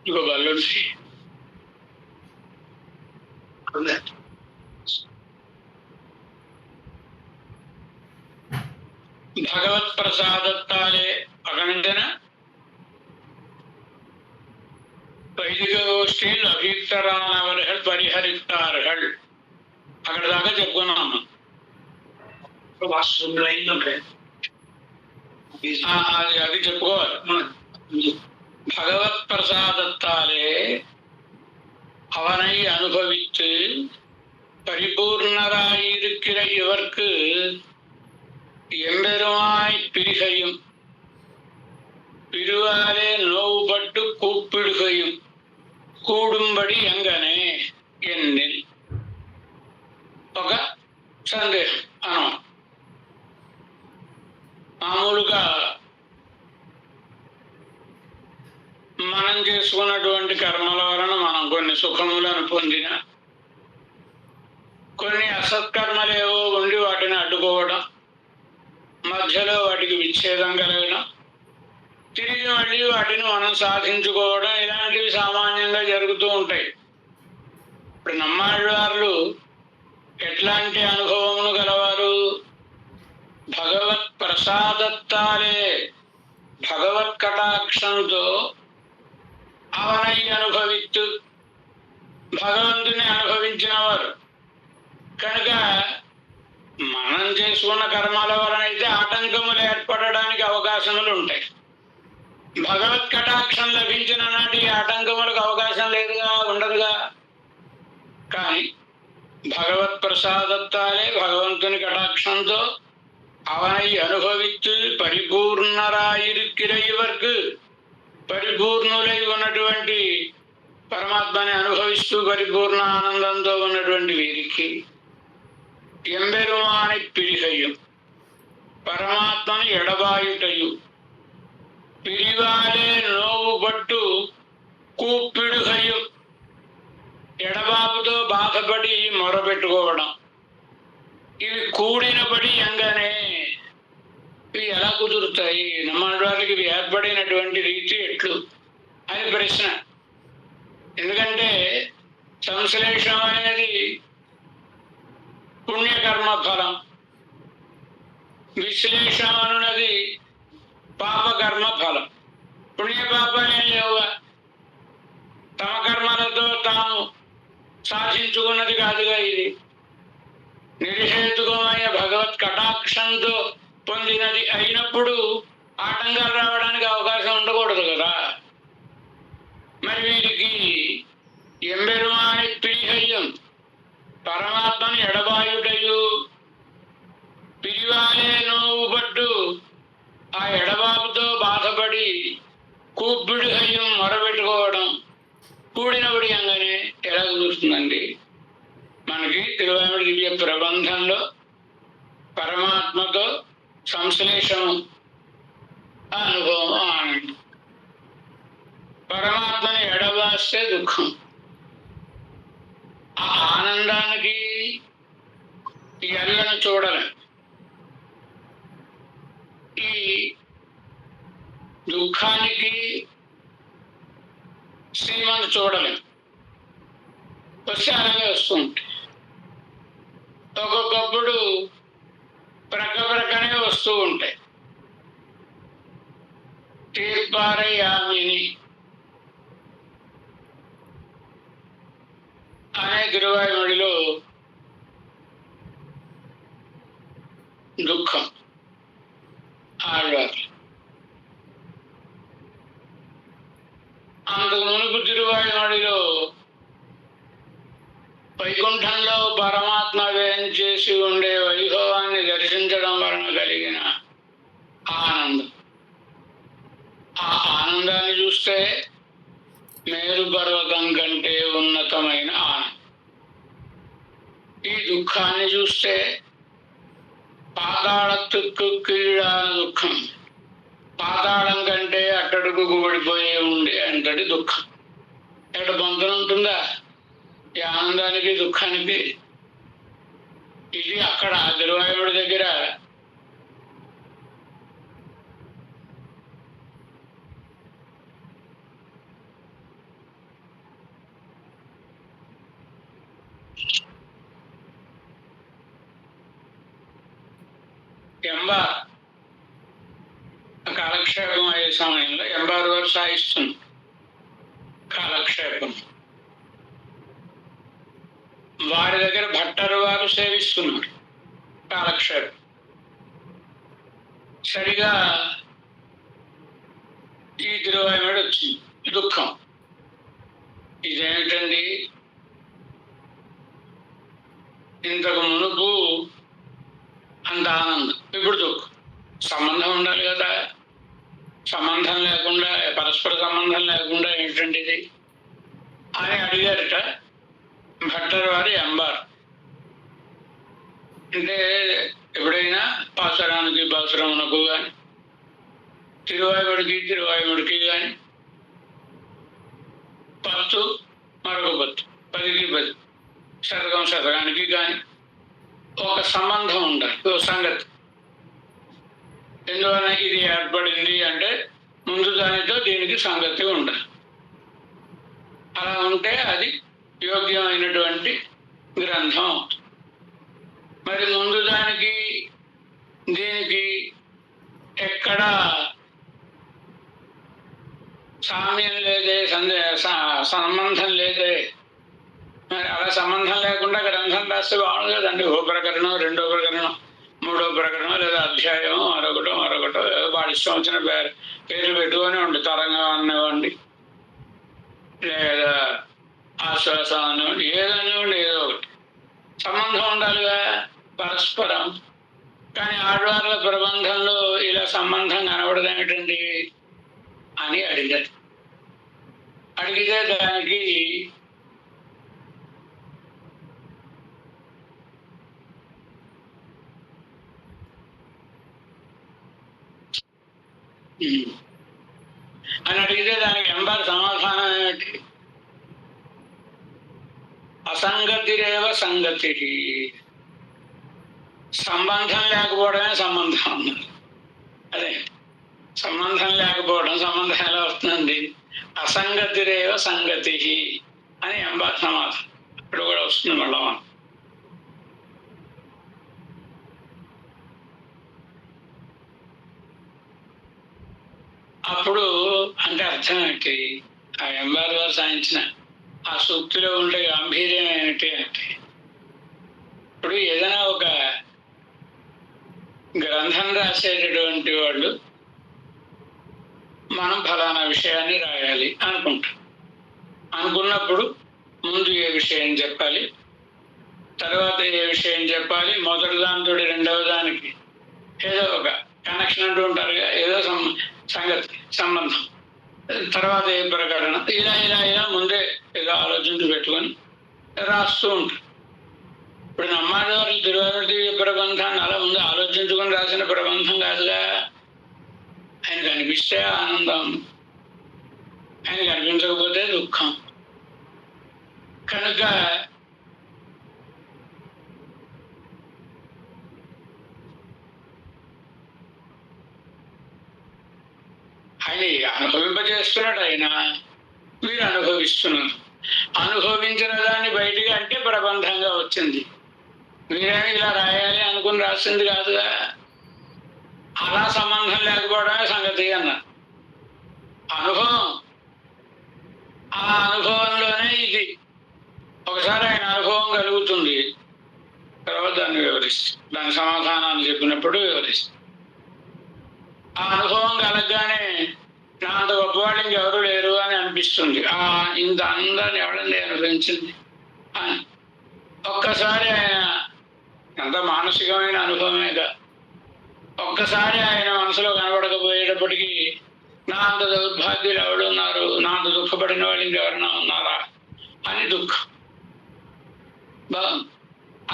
ఇగో బల్లుంది. ഭഗവത് പ്രസാദത്താലെ അകണ്ടന వైదిక గోష్ఠీలు అభియుక్తరానవர்கள் పరిహరిస్తారుகள் అక్కడ దాకా చెప్పుకున్నాము. అది చెప్పుకోవాలి. భగవత్ பிரசாதத்தாலே அவனை அனுபவித்து பரிபூர்ணராயிருக்கிற இவர்க்கு எம்பெருமாய் பிரிகையும் பிரிவாலே நோவுபட்டு கூப்பிடுகையும் కూడుంబడి ఎంగనే ఎన్నిల్ ఒక సందేహం అనం. మామూలుగా మనం చేసుకున్నటువంటి కర్మల వలన మనం కొన్ని సుఖములను పొందిన, కొన్ని అసత్కర్మలేవో ఉండి వాటిని అడ్డుకోవడం, మధ్యలో వాటికి విచ్ఛేదం కలగడం, తిరిగి మళ్ళీ వాటిని మనం సాధించుకోవడం, ఇలాంటివి సామాన్యంగా జరుగుతూ ఉంటాయి. ఇప్పుడు నమ్మాళ్ళవార్లు ఎట్లాంటి అనుభవములు గలవారు? భగవత్ ప్రసాదత్తాలే, భగవత్ కటాక్షంతో అవనై అనుభవిత్తు, భగవంతుని అనుభవించిన వారు కనుక మనం చేసుకున్న కర్మల వలనైతే ఆటంకములు ఏర్పడడానికి అవకాశములు ఉంటాయి. భగవత్ కటాక్షం లభించిన నాటి ఆటంకములకు అవకాశం లేదుగా, ఉండదుగా. కానీ భగవత్ ప్రసాదత్తాలే, భగవంతుని కటాక్షంతో అవనై అనుభవిత్తు పరిపూర్ణరాయిరుక్కిర ఇవర్కు, పరిపూర్ణులై ఉన్నటువంటి పరమాత్మని అనుభవిస్తూ పరిపూర్ణ ఆనందంతో ఉన్నటువంటి వీరికి ఎంబెరుమాని పిరిహయ్యం, పరమాత్మని ఎడబాయుటయు, పిరివాలే నోవు పట్టు కూపిడుహయ్యం, ఎడబాబుతో బాధపడి మొరపెట్టుకోవడం, ఇవి కూడినబడి ఎంగనే. ఇవి ఎలా కుదురుతాయి? నమ్మడానికి ఇవి ఏర్పడినటువంటి రీతి ఎట్లు అని ప్రశ్న. ఎందుకంటే సంశ్లేషం అనేది పుణ్యకర్మ ఫలం, విశ్లేషం అనున్నది పాపకర్మ ఫలం. పుణ్యపాపాలేం లేవుగా, తమ కర్మలతో తాము సాధించుకున్నది కాదుగా. ఇది నిర్హేతుకమైన భగవత్ కటాక్షంతో పొందినది అయినప్పుడు ఆటంకాలు రావడానికి అవకాశం ఉండకూడదు కదా. మరి వీరికి ఎంబెరుమాని పిరిహయ్యం, పరమాత్మని ఎడబాయుటయు, పిరివాలే నోవు పట్టు ఆ ఎడబాబుతో బాధపడి కూపిడి హయ్యం మొరబెట్టుకోవడం, కూడినబడి అంగానే ఎలా కుదురుతుందండి? మనకి తిరువాయుడు దివ్య ప్రబంధంలో పరమాత్మతో సంశ్లేషము అనుభవం ఆనందం. పరమాత్మని ఎడబాస్తే దుఃఖం. ఆ ఆనందానికి ఈ ఎల్లను చూడలేం, ఈ దుఃఖానికి సీమను చూడలేం. వస్తే అలాగే వస్తూ ఉంటాయి. ఒక్కొక్కప్పుడు ప్రక్కనే వస్తూ ఉంటాయి. తీర్పారయామిని అనే తిరువాయుమడిలో దుఃఖం ఆళ్వారు. అంతకు మునుపు తిరువాయుమడిలో వైకుంఠంలో పరమాత్మ వ్యయం చేసి ఉండే వైభవాన్ని దర్శించడం వలన కలిగిన ఆనందం, ఆ ఆనందాన్ని చూస్తే మేరు పర్వతం కంటే ఉన్నతమైన ఆనందం. ఈ దుఃఖాన్ని చూస్తే పాతాళత్తుకు కీడాన దుఃఖం, పాతాళం కంటే అట్టడుగు పడిపోయే ఉండే అంతటి దుఃఖం. ఎక్కడ పొందన ఉంటుందా ఈ ఆనందానికి దుఃఖానికి? ఇది అక్కడ తిరువాయుడి దగ్గర ఎంబార్ కాలక్షేపం అయ్యే సమయంలో ఎంబార్ వారు సాయిస్తుంది కాలక్షేపం. వారి దగ్గర భట్టరు వారు సేవిస్తున్నారు కాలక్షేపం. సరిగా ఈ తిరువాయుమడి వచ్చింది. దుఃఖం. ఇదేమిటండి, ఇంతకు మునుపు అంత ఆనందం, ఇప్పుడు దుఃఖం. సంబంధం ఉండాలి కదా, సంబంధం లేకుండా, పరస్పర సంబంధం లేకుండా ఏంటండి ఇది అని అడిగారట భట్టర్ వారి ఎంబార్. అంటే ఎప్పుడైనా పాసరానికి పాసురమునకు కానీ, తిరువాయుముడికి కానీ పత్తు మరొక పత్తు, 10కి 10, శతకానికి కానీ ఒక సంబంధం ఉండాలి, ఒక సంగతి. ఎందువల్ల ఇది ఏర్పడింది అంటే ముందు దానితో దీనికి సంగతి ఉండాలి. అలా ఉంటే అది యోగ్యమైనటువంటి గ్రంథం అవుతుంది. మరి ముందు దానికి దీనికి ఎక్కడ సామ్యం లేదే, సంబంధం లేదే. మరి అలా సంబంధం లేకుండా గ్రంథం రాస్తే బాగుంది కదండి. ఓ ప్రకరణం, రెండో ప్రకరణం, మూడో ప్రకరణం, లేదా అధ్యాయం మరొకటో వాడి ఇష్టం వచ్చిన పేర్లు పెట్టుకొని ఉండి, తరంగం అనివ్వండి, లేదా ఆశ్వాసం అనివ్వండి, ఏదనివ్వండి, ఏదో ఒకటి సంబంధం ఉండాలిగా పరస్పరం. కానీ ఆడవాళ్ళ ప్రబంధంలో ఇలా సంబంధం కనబడదు ఏమిటండి అని అడిగారు. అడిగితే దానికి ఎంబార్ సమాధానం ఏమిటి? అసంగతిరేవ సంగతి. సంబంధం లేకపోవడమే సంబంధం అన్నారు. అదే సంబంధం లేకపోవడం, సంబంధం ఎలా వస్తుందండి? అసంగతిరేవ సంగతి అని ఎంబార్ సమాధానం. ఇప్పుడు కూడా వస్తుంది మళ్ళా. అప్పుడు అంటే అర్థం ఏంటి? ఆ ఎంబార్ వారు సాధించిన ఆ సూక్తిలో ఉండే గాంభీర్యం ఏమిటి అంటే, ఇప్పుడు ఏదైనా ఒక గ్రంథం రాసేటటువంటి వాళ్ళు మనం ఫలానా విషయాన్ని రాయాలి అనుకుంటాం. అనుకున్నప్పుడు ముందు ఏ విషయం చెప్పాలి, తర్వాత ఏ విషయం చెప్పాలి, మొదటి దానితో రెండవ దానికి ఏదో ఒక కనెక్షన్ అంటూ ఉంటారుగా, ఏదో సంగతి, సంబంధం, తర్వాత ఏ ప్రకరణ, ఇలా ముందే ఏదో ఆలోచించి పెట్టుకొని రాస్తూ ఉంటారు. ఇప్పుడు నమ్మాడి వారి తిరువాయుమడి ప్రబంధాన్ని అలా ముందు ఆలోచించుకొని రాసిన ప్రబంధం కాదుగా. ఆయనకు అనిపిస్తే ఆనందం, ఆయనకు అనిపించకపోతే దుఃఖం. కనుక ఆయన అనుభవింపజేస్తున్నాడు, ఆయన వీరు అనుభవిస్తున్నారు. అనుభవించిన దాన్ని బయటికి అంటే ప్రబంధంగా వచ్చింది. వీరేమి ఇలా రాయాలి అనుకుని రాసింది కాదుగా. అలా సంబంధం లేకపోవడమే సంగతి అన్నారు. అనుభవం, ఆ అనుభవంలోనే ఇది. ఒకసారి ఆయన అనుభవం కలుగుతుంది, తర్వాత దాన్ని వివరిస్తుంది, దాని సమాధానాన్ని చెప్పినప్పుడు వివరిస్తుంది. ఆ అనుభవం కలగగానే నా అంత గొప్పవాళ్ళు ఇంకెవరు లేరు అని అనిపిస్తుంది. ఇంత అందరిని ఎవడండి అనుభవించింది అని ఒక్కసారి ఆయన, ఎంత మానసికమైన అనుభవమేగా, ఒక్కసారి ఆయన మనసులో కనబడకపోయేటప్పటికీ నా అంత దౌర్భాగ్యులు ఎవడున్నారు, నా అంత దుఃఖపడిన వాళ్ళు ఇంకెవరైనా ఉన్నారా అని దుఃఖం.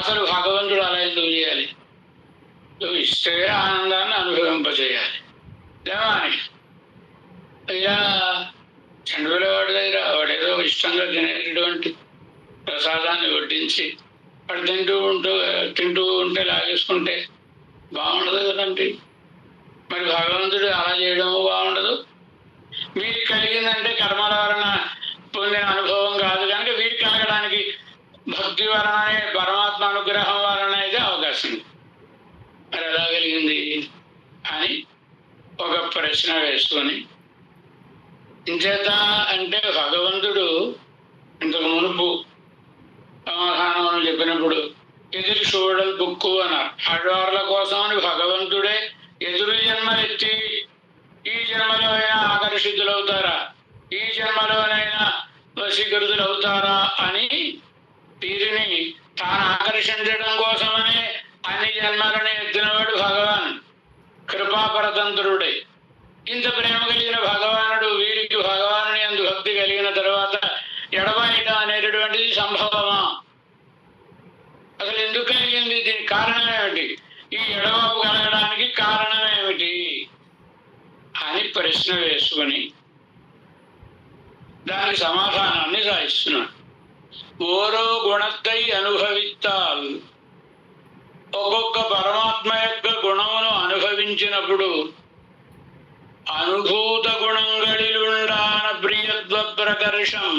అసలు భగవంతుడు అలా ఎందుకు చేయాలి? ఇస్తే ఆనందాన్ని అనుభవింపజేయాలి. దేవాని ఇలా చండుల వాడి దగ్గర వాడేదో ఇష్టంగా తినేటటువంటి ప్రసాదాన్ని వడ్డించి వాడు తింటూ ఉంటే లాగేసుకుంటే బాగుండదు కదండి. మరి భగవంతుడు అలా చేయడము బాగుండదు. వీరికి కలిగిందంటే కర్మల వలన పొందిన అనుభవం కాదు కనుక వీరికి కలగడానికి భక్తి వలననే, పరమాత్మ అనుగ్రహం వలన అయితే అవకాశం. మరి ఎలా కలిగింది? కలిగింది అని ఒక ప్రశ్న వేసుకొని, ఇంచేత అంటే భగవంతుడు ఇంతకు మునుపు సమాధానం చెప్పినప్పుడు ఎదురు చూడలు బుక్కు అన్నారు. ఆడవాళ్ళ కోసం అని భగవంతుడే ఎదురు జన్మలెత్తి ఈ జన్మలో అయినా ఆకర్షితులవుతారా, ఈ జన్మలోనైనా వశీకృతులవుతారా అని వీరిని తాను ఆకర్షించడం కోసమనే అన్ని జన్మలను ఎత్తినవాడు భగవాన్ కృపాపరతంత్రుడే. ఇంత ప్రేమ కలిగిన భగవానుడు వీరికి భగవానుని అందు భక్తి కలిగిన తర్వాత ఎడబాయట అనేటటువంటిది సంభవమా? అసలు ఎందుకు కలిగింది? దీనికి కారణం ఏమిటి? ఈ ఎడబాపు కలగడానికి కారణం ఏమిటి అని ప్రశ్న వేసుకొని దానికి సమాధానాన్ని సాధిస్తున్నాడు. ఓరో గుణத்தை అనుభవిస్తాల్, ఒక్కొక్క పరమాత్మ యొక్క గుణమును అనుభవించినప్పుడు అనుభూత గుణంగళిలుండాన ప్రియత్వ ప్రకర్షం,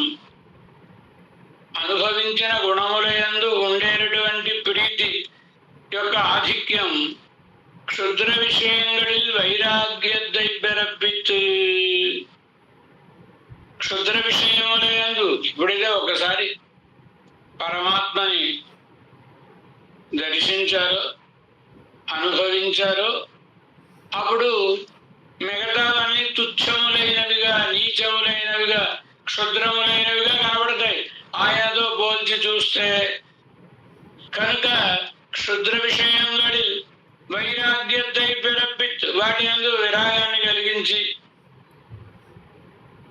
అనుభవించిన గుణములందు ఉండేటటువంటి ప్రీతి యొక్క ఆధిక్యం క్షుద్ర విషయంగళిల్ వైరాగ్యத்தை பிறப்பித்து, క్షుద్ర విషయములందు ఇప్పుడైతే ఒకసారి పరమాత్మని దర్శించారో అనుభవించారో అప్పుడు మిగతావన్నీ తుచ్చములైనవిగా, నీచములైనవిగా, క్షుద్రములైనవిగా కనబడతాయి ఆయనతో పోల్చి చూస్తే. కనుక క్షుద్ర విషయంగడి వైరాగ్యத்தை பிறப்பித்து, వాటి యందు విరాగాన్ని కలిగించి,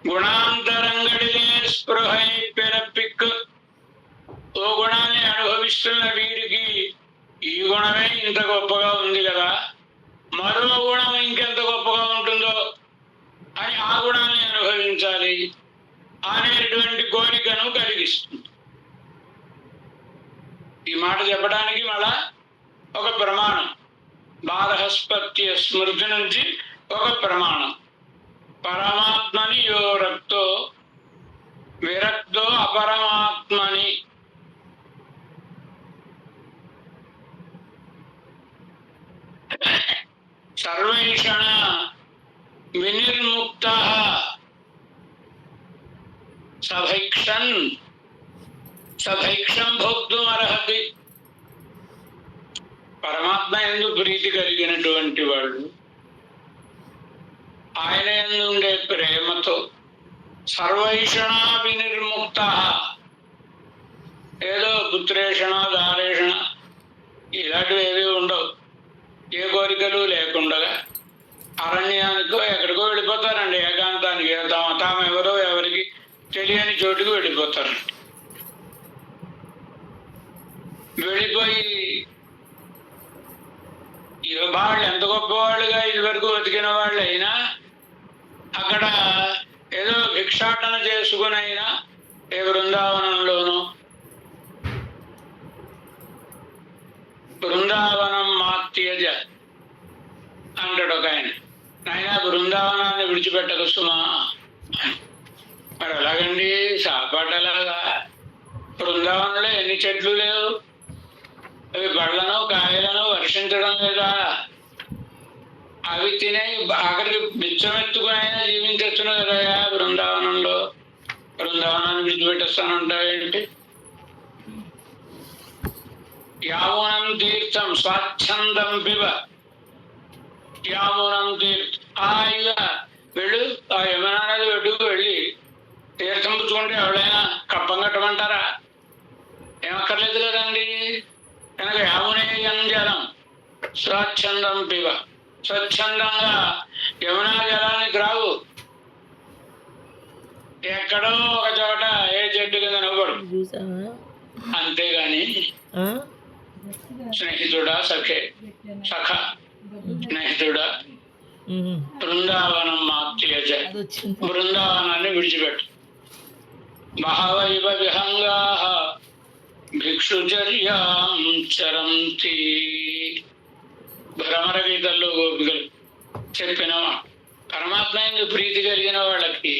గుణాంతరంగడిలే స్పృహై పిరపిక్కు, ఓ గుణాన్ని అనుభవిస్తున్న వీరికి ఈ గుణమే ఇంత గొప్పగా ఉంది కదా, మరో గుణం ఇంకెంత గొప్పగా ఉంటుందో అని ఆ గుణాన్ని అనుభవించాలి అనేటువంటి కోరికను కలిగిస్తుంది. ఈ మాట చెప్పడానికి మళ్ళా ఒక ప్రమాణం, బారహస్పత్య స్మృతి నుంచి ఒక ప్రమాణం. పరమాత్మని యో రక్తో విరక్తో అపరమాత్మని, సర్వేషణ వినిర్ముక్తః సభైక్షం భోక్తుమర్హతి. పరమాత్మ యందు ప్రీతి కలిగినటువంటి వాడు ఆయన యందు ఉండే ప్రేమతో సర్వైషణ వినిర్ముక్తః, ఏదో పుత్రేషణ దారేషణ ఇలాంటివి ఏవి ఉండవు, ఏ కోరికలు లేకుండా అరణ్యానికో ఎక్కడికో వెళ్ళిపోతారండి, ఏకాంతానికి. తాము ఎవరో ఎవరికి తెలియని చోటుకు వెళ్ళిపోతారు. వెళ్ళిపోయి వాళ్ళు ఎంత గొప్పవాళ్ళుగా ఇదివరకు బతికిన వాళ్ళు అయినా అక్కడ ఏదో భిక్షాటన చేసుకునైనా ఏ బృందావనంలోనూ, బృందావనం మాత్యజ అంటాడు ఒక ఆయన, నాయన బృందావనాన్ని విడిచిపెట్టక సుమా. మరి ఎలాగండి సాపాటలాగా? బృందావనంలో ఎన్ని చెట్లు లేవు, అవి పళ్ళను కాయలను వర్షించడం లేదా? అవి తినే ఆఖరికి బిచ్చమెత్తుకునైనా జీవించచ్చును కదా బృందావనంలో. బృందావనాన్ని విడిచిపెట్టేస్తానంటావేంటి? యామునం తీర్థం స్వాచ్ఛందం పిబ, యామునం తీర్థం. హాయిగా వెళ్ళు, ఆ యమునా నది ఒడ్డుకు వెళ్ళి తీర్థం పుచ్చుకుంటే ఎవరైనా కప్పం కట్టమంటారా? ఏమక్కర్లేదు కదండి. కనుక యామునేయం జలం స్వచ్ఛందం పిబ, స్వచ్ఛందంగా యమునా జలానికి రావు, ఎక్కడో ఒక చోట ఏ చెట్టు కింద నవ్వడు. అంతేగాని స్నేహితుడా సఖ స్నేహితుడా బృందావనం మాత్యజ, బృందావనాన్ని విడిచిపెట్టు. బహవైవ విహంగాః భిక్షుచర్యాం చరంతి. భ్రమర గీతల్లో గోపికలు చెప్పిన పరమాత్మ యందు ప్రీతి కలిగిన వాళ్ళకి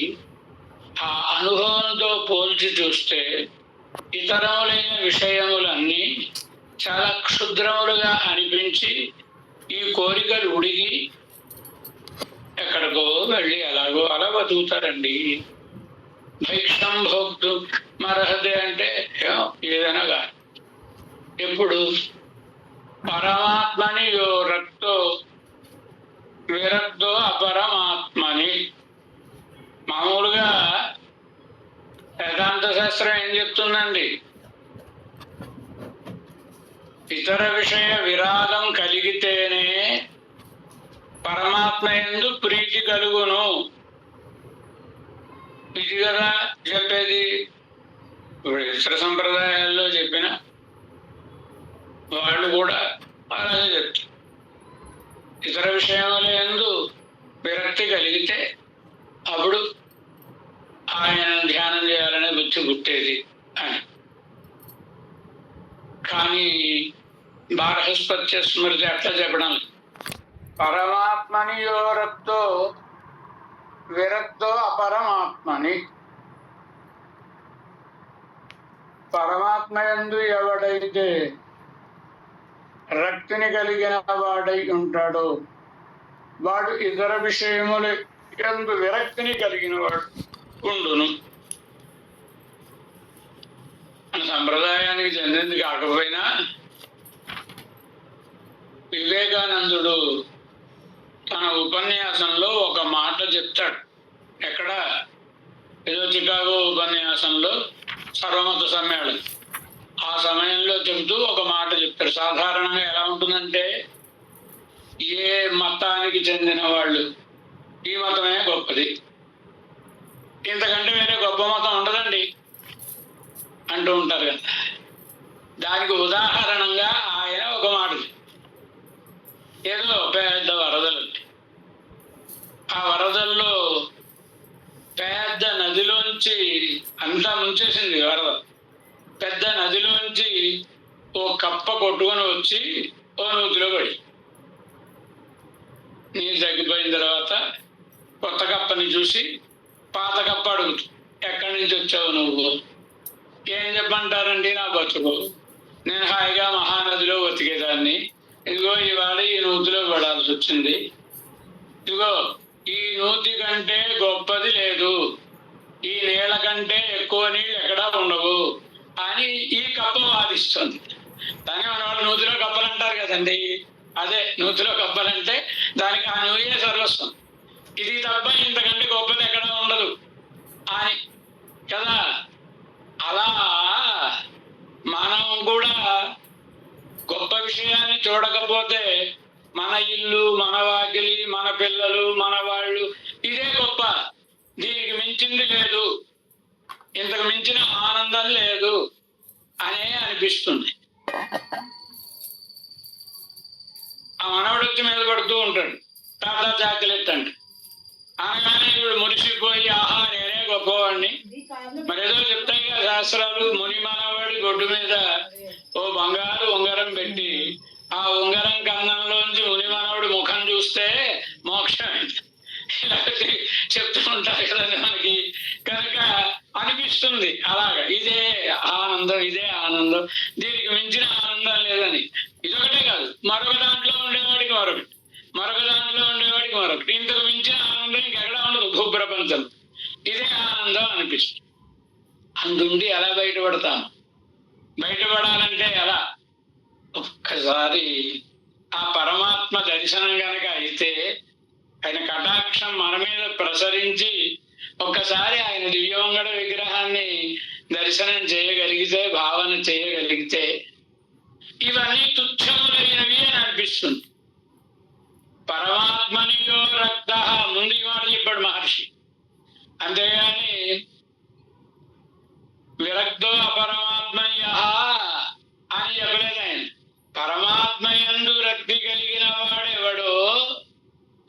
ఆ అనుభవంతో పోల్చి చూస్తే ఇతరములైన విషయములన్నీ చాలా క్షుద్రములుగా అనిపించి ఈ కోరికలు ఉడిగి ఎక్కడికో వెళ్ళి అలాగో అలా బతుకుతారండి. భిక్షం భోక్తు మరహతే అంటే ఏదైనా కాదు. ఎప్పుడు పరమాత్మని యో రక్తో విరక్తో అపరమాత్మని. మామూలుగా వేదాంత శాస్త్రం ఏం చెప్తుందండి? ఇతర విషయ విరాగం కలిగితేనే పరమాత్మ యందు ప్రీతి కలుగును. ఇది కదా చెప్పేది. ఇప్పుడు ఇతర సంప్రదాయాల్లో చెప్పిన వాళ్ళు కూడా అలాగే చెప్తారు. ఇతర విషయాల యందు విరక్తి కలిగితే అప్పుడు ఆయన ధ్యానం చేయాలనే బుద్ధి పుట్టేది అని. కానీ బార్హస్పత్య స్మృతి అట్లా చెప్పడం లేదు. పరమాత్మని యోరక్తో విరక్తో అపరమాత్మని. పరమాత్మ యందు ఎవడైతే రక్తిని కలిగిన వాడై ఉంటాడో వాడు ఇతర విషయముల యందు విరక్తిని కలిగిన వాడు ఉండును. మన సంప్రదాయానికి చెందింది కాకపోయినా వివేకానందుడు తన ఉపన్యాసంలో ఒక మాట చెప్తాడు. ఎక్కడ? ఏదో చికాగో ఉపన్యాసంలో సర్వమత సమ్మేళనం ఆ సమయంలో చెబుతూ ఒక మాట చెప్తారు. సాధారణంగా ఎలా ఉంటుందంటే, ఏ మతానికి చెందిన వాళ్ళు ఈ మతమే గొప్పది, ఇంతకంటే వేరే గొప్ప మతం ఉండదండి అంటూ ఉంటారు కదా. దానికి ఉదాహరణంగా ఆయన ఒక మాట, ఏదో పెద్ద వరదలు, ఆ వరదల్లో పెద్ద నదిలోంచి అంతా ముంచేసింది వరద. పెద్ద నదిలోంచి ఓ కప్ప కొట్టుకొని వచ్చి ఓ నూతిలో పడి నీరు తగ్గిపోయిన తర్వాత కొత్త కప్పని చూసి పాత కప్ప అడుగుతూ, ఎక్కడి నుంచి వచ్చావు నువ్వు? ఏం చెప్పంటారండి, నా బతుకు, నేను హాయిగా మహానదిలో బతికేదాన్ని, ఇదిగో ఇవాళ ఈ నూతిలో పడాల్సి వచ్చింది, ఇదిగో ఈ నూతి కంటే గొప్పది లేదు, ఈ నీళ్ల కంటే ఎక్కువ నీళ్ళు ఎక్కడా ఉండవు అని ఈ కప్ప వాదిస్తుంది. దాన్ని మన వాళ్ళు నూతిలో కప్పలు అంటారు కదండి. అదే నూతిలో కప్పలంటే దానికి ఆ నూయే సర్వస్వం, ఇది తప్ప ఇంతకంటే గొప్పది ఎక్కడా ఉండదు అని కదా. అలా మనం కూడా గొప్ప విషయాన్ని చూడకపోతే మన ఇల్లు, మన వాకిలి, మన పిల్లలు, మన వాళ్ళు ఇదే గొప్ప, దీనికి మించింది లేదు, ఇంతకు మించిన ఆనందం లేదు అనే అనిపిస్తుంది. ఆ మనవడు వచ్చి మీద పడుతూ ఉంటాడు, టాటా చాక్లెట్ అంటే, అనగానే ఇప్పుడు మురిసిపోయి ఆహా నేనే గొప్పవాడిని. మరేదో చెప్తాయి కదా శాస్త్రాలు, ముని మనవాడి గొడ్డు మీద ఓ బంగారు ఉంగరం పెట్టి ఆ ఉంగరం కన్నంలోంచి ముని మనవుడి ముఖం చూస్తే మోక్షం ఇలా చెప్తూ ఉంటారు కదండి మనకి. కనుక అనిపిస్తుంది అలాగా, ఇదే ఆనందం, ఇదే ఆనందం, దీనికి మించిన ఆనందం లేదని. ఇదొకటే కాదు, మరొక దాంట్లో ఉండేవాడికి మరొకటి, మరొక దాంట్లో ఉండేవాడికి మరొకటి, ఇంతకు మించిన ఆనందం ఇంకెక్కడా ఉండదు భూప్రపంచం. ఇదే ఆనందం అనిపిస్తుంది. అందుండి ఎలా బయటపడతాము? బయటపడాలంటే ఎలా? ఒక్కసారి ఆ పరమాత్మ దర్శనం గనక అయితే, ఆయన కటాక్షం మన మీద ప్రసరించి ఒక్కసారి ఆయన దివ్యమంగళ విగ్రహాన్ని దర్శనం చేయగలిగితే, భావన చేయగలిగితే ఇవన్నీ తుచ్చములైనవి అని అనిపిస్తుంది. పరమాత్మనియో రక్త ముందు ఈ మాట చెప్పాడు మహర్షి. అంతేగాని విరక్తో అపరమాత్మయ అని చెప్పలేదు ఆయన. పరమాత్మ యందు రక్తి కలిగిన వాడెవడో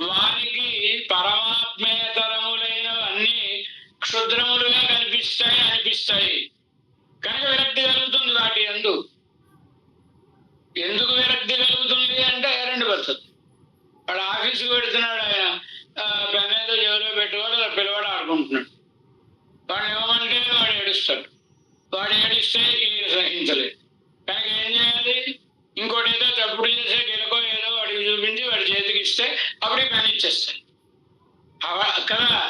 వానికి పరమాత్మేతరములైనవన్నీ క్షుద్రములుగా అనిపిస్తాయి. కనుక విరక్తి కలుగుతుంది వాటి యందు. ఎందుకు విరక్తి కలుగుతుంది అంటే రెండు పద్ధతులు. వాడు ఆఫీసుకు పెడుతున్నాడు, ఆయన పెన్నేదో జేబులో పెట్టుకోవాలి, పిల్లవాడు ఆడుకుంటున్నాడు, వాడిని ఇవ్వమంటే వాడు ఏడుస్తాడు, వాడు ఏడిస్తే ఈయన సహించలేదు. కనుక ఏం చేయాలి? ఇంకోటి ఏదో తప్పుడు చేసే గిలకో ఏదో వాడికి చూపించి ఇస్తే అప్పుడే కనిచ్చేస్తాయి కదా.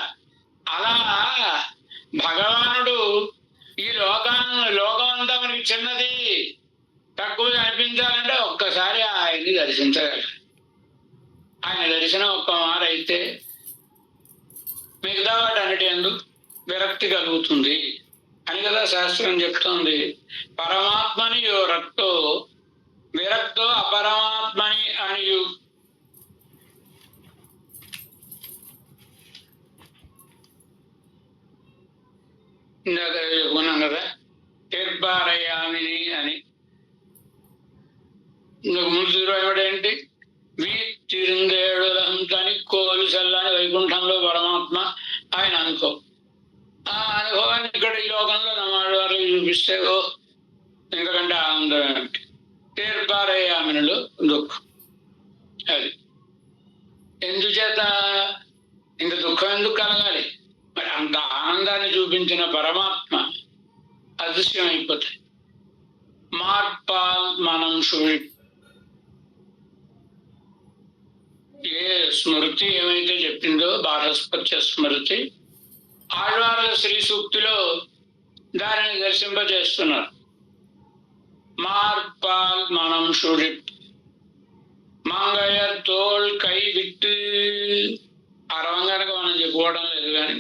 అలా భగవానుడు ఈ లోకం అంతా మనకి చిన్నది, తక్కువ అనిపించాలంటే ఒక్కసారి ఆయన్ని దర్శించగలరు. ఆయన దర్శనం ఒక్క మారు అయితే మిగతా వాటి అన్నిటి యందు విరక్తి కలుగుతుంది అని కదా శాస్త్రం చెప్తోంది. పరమాత్మని యో రక్తో విరక్తో అపరమాత్మని అనియు. ఇందాక చెప్పుకున్నాం కదా, తీర్పారయామిని అని. ఇందుకు ముందు ఏమిటేంటి, వీతిరుందేడులం తని కోలు చల్లని వైకుంఠంలో పరమాత్మ ఆయన అనుకో. ఆ అనుభవాన్ని ఇక్కడ ఈ లోకంలో నమ్మాడు వారు చూపిస్తే ఓ ఎందుకంటే ఆనందం ఏమిటి. తీర్పారయామినులు దుఃఖం. అది ఎందుచేత ఇంత దుఃఖం ఎందుకు కలగాలి? మరి అంత ఆనందాన్ని చూపించిన పరమాత్మ అదృశ్యం అయిపోతాయి. మార్పాల్ మనం షుడి. ఏ స్మృతి ఏమైతే చెప్పిందో బారస్పత్య స్మృతి, ఆళ్వార్ల శ్రీ సూక్తిలో దానిని దర్శింపజేస్తున్నారు. మార్పాల్ మనం షుడి మంగయ్య తోల్ కై విట్టు. అరవంగానక మనం చెప్పుకోవడం లేదు, కానీ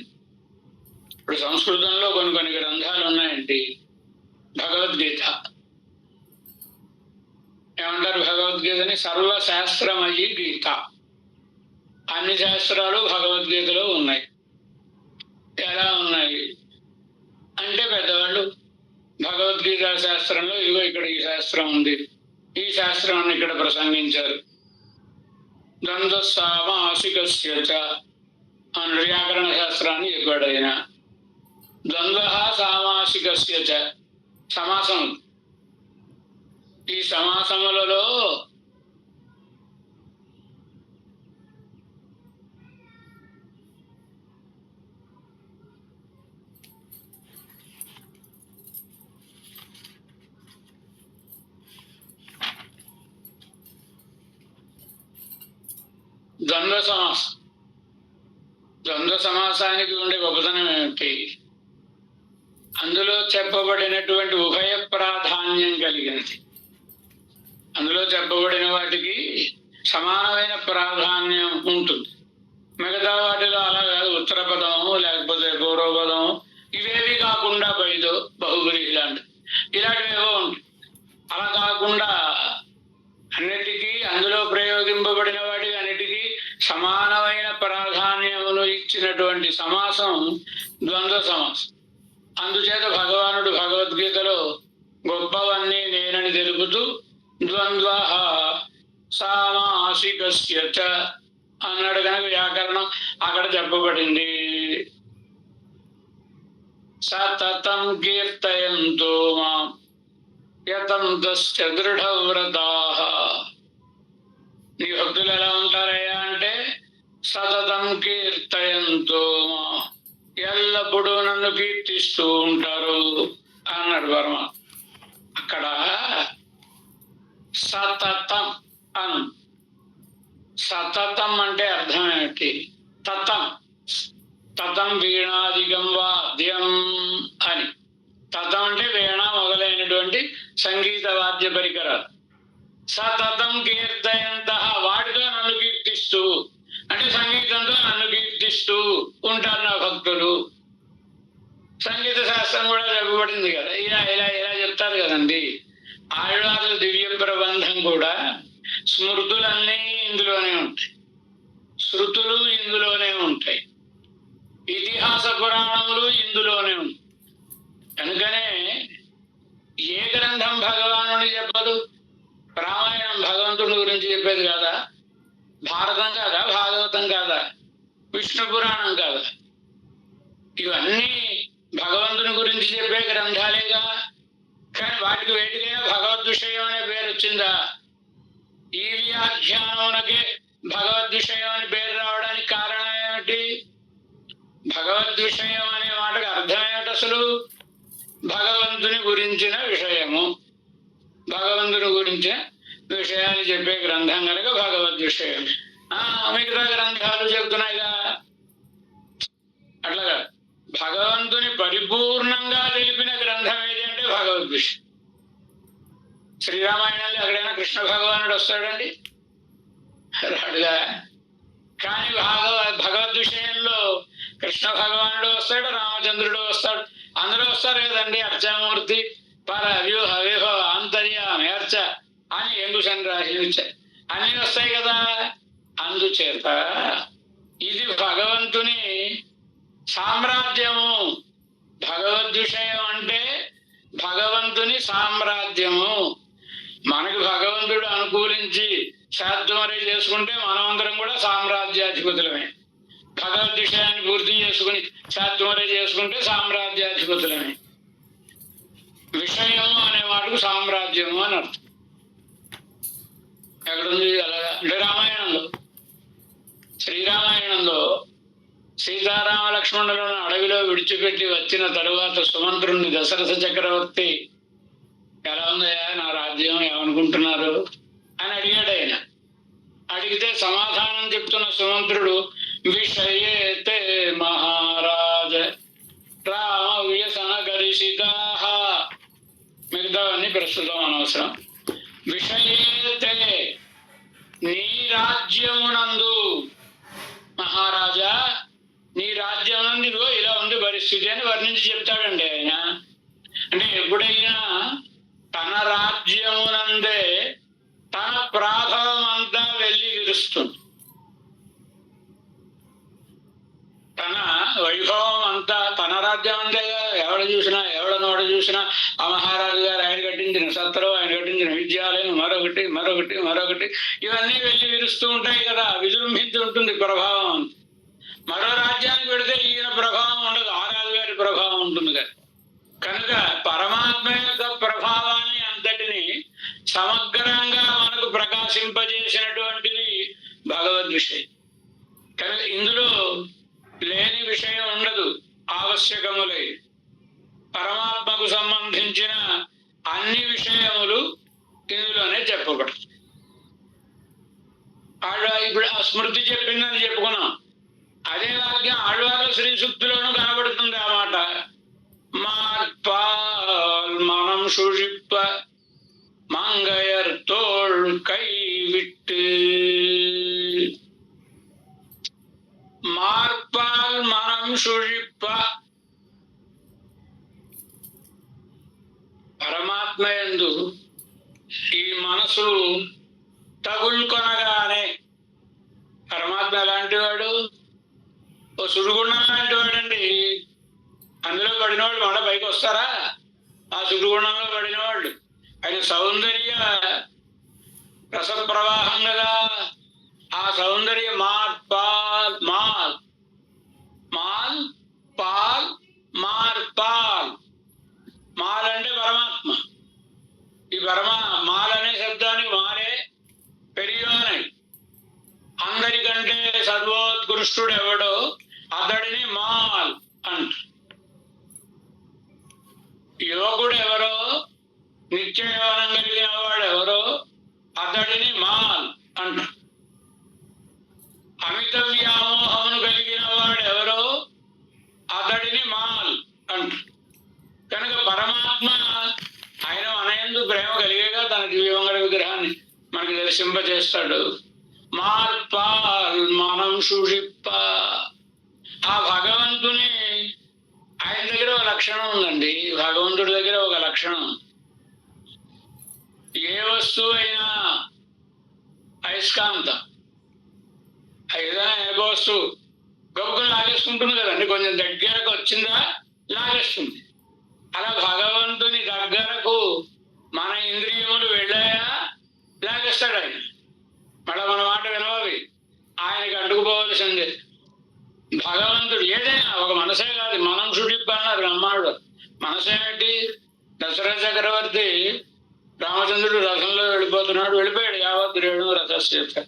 ఇప్పుడు సంస్కృతంలో కొన్ని గ్రంథాలు ఉన్నాయండి. భగవద్గీత ఏమంటారు? భగవద్గీతని సర్వశాస్త్రమయీ గీత. అన్ని శాస్త్రాలు భగవద్గీతలో ఉన్నాయి. ఎలా ఉన్నాయి అంటే, పెద్దవాళ్ళు భగవద్గీత శాస్త్రంలో ఇదిగో ఇక్కడ ఈ శాస్త్రం ఉంది, ఈ శాస్త్రాన్ని ఇక్కడ ప్రసంగించారు. ద్వంద్వ సామాసికస్య చ అని వ్యాకరణ శాస్త్రాన్ని చెప్పాడు ఆయన. ద్వంద్వ సామాసికస్య చ సమాసం. ఈ సమాసములలో ద్వంద్వ సమాసం. ద్వంద్వ సమాసానికి ఉండే గొప్పతనం ఏమిటి? అందులో చెప్పబడినటువంటి ఉభయ ప్రాధాన్యం కలిగినది. అందులో చెప్పబడిన వాటికి సమానమైన ప్రాధాన్యం ఉంటుంది. మిగతా వాటిలో అలా కాదు. ఉత్తర పదము లేకపోతే పూర్వపదము ఇవేవి కాకుండా బయదో బహుబ్రీహి లాంటి ఇలాంటివేవో ఉంటాయి. అలా కాకుండా అన్నిటికీ అందులో ప్రయోగింపబడిన వాటికి అన్నిటికీ సమానమైన ప్రాధాన్యమును ఇచ్చినటువంటి సమాసం ద్వంద్వ సమాసం. అందుచేత భగవానుడు భగవద్గీతలో గొప్పవన్నీ నేనని తెలుపుతూ ద్వంద్వ సామాసికస్య చ అన్నాడు. కనుక వ్యాకరణం అక్కడ చెప్పబడింది. సతతం కీర్తయంతో మాం యతంతస్య దృఢవ్రతాః. నీ భక్తులు ఎలా ఉంటారయ్యా అంటే, సతతం కీర్తయంతో మాం, ఎల్లప్పుడూ నన్ను కీర్తిస్తూ ఉంటారు అన్నాడు పరమాత్మ. అక్కడ సతతం అను. సతతం అంటే అర్థం ఏమిటి? తతం. తతం వీణాదిగం వాద్యం అని. తతం అంటే వీణ మొదలైనటువంటి సంగీత వాద్య పరికరాలు. సతతం కీర్తయంత, వాటితో నన్ను కీర్తిస్తూ అంటే సంగీతంతో నన్ను కీర్తిస్తూ ఉంటారు నా భక్తులు. సంగీత శాస్త్రం కూడా చెప్పబడింది కదా. ఇలా ఇలా ఇలా చెప్తారు కదండి. ఆళ్వార్ల దివ్య ప్రబంధం కూడా స్మృతులన్నీ ఇందులోనే ఉంటాయి, శృతులు ఇందులోనే ఉంటాయి, ఇతిహాస పురాణములు ఇందులోనే ఉంటాయి. కనుకనే ఏ గ్రంథం భగవానుని చెప్పదు? రామాయణం భగవంతుడి గురించి చెప్పేది కాదా? భారతం కాదా? భాగవతం కాదా? విష్ణు పురాణం కాదా? ఇవన్నీ భగవంతుని గురించి చెప్పే గ్రంథాలేగా. కానీ వాటికి వేటికైనా భగవద్ విషయం అనే పేరు వచ్చిందా? ఈ వ్యాఖ్యానమునకే భగవద్ విషయం అని పేరు రావడానికి కారణం ఏమిటి? భగవద్ విషయం అనే మాటకు అర్థం ఏమిటి అసలు? భగవంతుని గురించిన విషయము. భగవంతుని గురించిన విషయాన్ని చెప్పే గ్రంథం కనుక భగవద్ విషయం. మిగతా గ్రంథాలు చెబుతున్నాయిగా. అట్లాగా భగవంతుని పరిపూర్ణంగా తెలిపిన గ్రంథం ఏది అంటే భగవద్గీత. శ్రీరామాయణంలో ఎక్కడైనా కృష్ణ భగవానుడు వస్తాడండి? రాడుగా. కానీ భగవద్ విషయంలో కృష్ణ భగవానుడు వస్తాడు, రామచంద్రుడు వస్తాడు, అందరూ వస్తారు కదండి. అర్చామూర్తి పర వ్యూహ విభవ ఆంతర్య మేర్చ అని ఎంగుషన్ రాసి అన్నీ వస్తాయి కదా. అందుచేత ఇది భగవంతుని సామ్రాజ్యము. భగవద్విషయం అంటే భగవంతుని సామ్రాజ్యము. మనకు భగవంతుడు అనుకూలించి శాద్వమరే చేసుకుంటే మనమందరం కూడా సామ్రాజ్యాధిపతులమే. భగవద్ విషయాన్ని పూర్తి చేసుకుని శాద్వమరే చేసుకుంటే సామ్రాజ్యాధిపతులమే. విషయము అనే మాటకు సామ్రాజ్యము అని అర్థం. ఎక్కడుంది అలాగా అంటే రామాయణంలో, శ్రీరామాయణంలో సీతారామ లక్ష్మణులను అడవిలో విడిచిపెట్టి వచ్చిన తరువాత సుమంత్రుణ్ణి దశరథ చక్రవర్తి ఎలా ఉందయా నా రాజ్యం ఏమనుకుంటున్నారు అని అడిగాడు. ఆయన అడిగితే సమాధానం చెప్తున్న సుమంత్రుడు విషయేతే మహారాజ రామ వ్యసన గరిషితా, మిగతావన్నీ ప్రస్తుతం అనవసరం. విషయేతే నీ రాజ్యమునందు మహారాజా, నీ రాజ్యమునందు ఇదిగో ఇలా ఉంది పరిస్థితి అని వర్ణించి చెప్తాడండి ఆయన. అంటే ఎప్పుడైనా తన రాజ్యమునందే తన ప్రాభవం అంతా వెళ్ళి విరుస్తుంది, తన వైభవం అంతా తన రాజ్యం అంతే. ఎవడ చూసినా ఎవడనోడ చూసినా ఆ మహారాజు గారు ఆయన కట్టించిన సత్రం, ఆయన కట్టించిన విద్యాలయం, మరొకటి మరొకటి మరొకటి ఇవన్నీ వెళ్ళి విరుస్తూ ఉంటాయి కదా. విజృంభించి ఉంటుంది ప్రభావం. మరో రాజ్యానికి పెడితే ఈయన ప్రభావం ఉండదు, ఆ రాజు గారి ప్రభావం ఉంటుంది కదా. కనుక పరమాత్మ యొక్క ప్రభావాన్ని అంతటిని సమగ్రంగా మనకు ప్రకాశింపజేసినటువంటిది భగవద్ విషయం. కనుక ఇందులో లేని విషయం ఉండదు, ఆవశ్యకములే. పరమాత్మకు సంబంధించిన అన్ని విషయములు ఇందులోనే చెప్పబడుతుంది. ఇప్పుడు ఆ స్మృతి చెప్పిందని చెప్పుకున్నాం. అదే వాక్యం ఆళ్వార్ల శ్రీ సూక్తిలోనూ కనబడుతుంది ఆ మాట. మార్పాల్ మనం సుషిప్ప మంగయర్ తోల్ కై విట్టు, మార్పాల్ మనం సుషిప్ప. పరమాత్మ యందు ఈ మనసు తగులుకొనగానే, పరమాత్మ ఎలాంటి వాడు? ఓ సుడిగుండం లాంటి వాడండి. అందులో పడినవాళ్ళు మన పైకి వస్తారా? ఆ సుడిగుండంలో పడిన వాళ్ళు. ఆయన సౌందర్య రసప్రవాహం కదా. ఆ సౌందర్య మార్పాల్ మాల్ మాల్ పాల్ మార్పాల్. మాల్ అంటే పరమాత్మ. ఈ మాల్ అనే శబ్దానికి మారే పెరియోనై, అందరికంటే సర్వోత్కృష్టుడు ఎవడో అతడిని మాల్ అంట. యోగుడు ఎవరో, నిత్య యవనం కలిగిన వాడు ఎవరో అతడిని మాల్ అంట. అమిత వ్యామోహమును కలిగిన వాడు ఎవరో అతడిని మాల్ అంట. కనుక పరమాత్మ ఆయన మన యందు ప్రేమ కలిగేగా తన దివ్యమంగళ విగ్రహాన్ని మనకి దర్శింపజేస్తాడు. మార్పాల్ మనం సుషిప్ప. ఆ భగవంతుని ఆయన దగ్గర ఒక లక్షణం ఉందండి. భగవంతుడి దగ్గర ఒక లక్షణం, ఏ వస్తువు అయినా అయస్కాంతం, ఏదైనా ఏ వస్తువు గొప్పలు లాగేసుకుంటుంది కదండి. కొంచెం దగ్గరకు వచ్చిందా లాగేస్తుంది. అలా భగవంతుని దగ్గరకు మన ఇంద్రియములు వెళ్ళాయా లాగేస్తాడు ఆయన. మళ్ళా మన మాట వినవి, ఆయనకి అడ్డుకుపోవలసిందే. భగవంతుడు ఏదైనా ఒక మనసే కాదు, మనం సుడిప్ప అన్నారు అమ్మాడు. మనసేమిటి? దశరథ చక్రవర్తి రామచంద్రుడు రథంలో వెళ్ళిపోతున్నాడు, వెళ్ళిపోయాడు. యావత్ రేణు రథస్థిత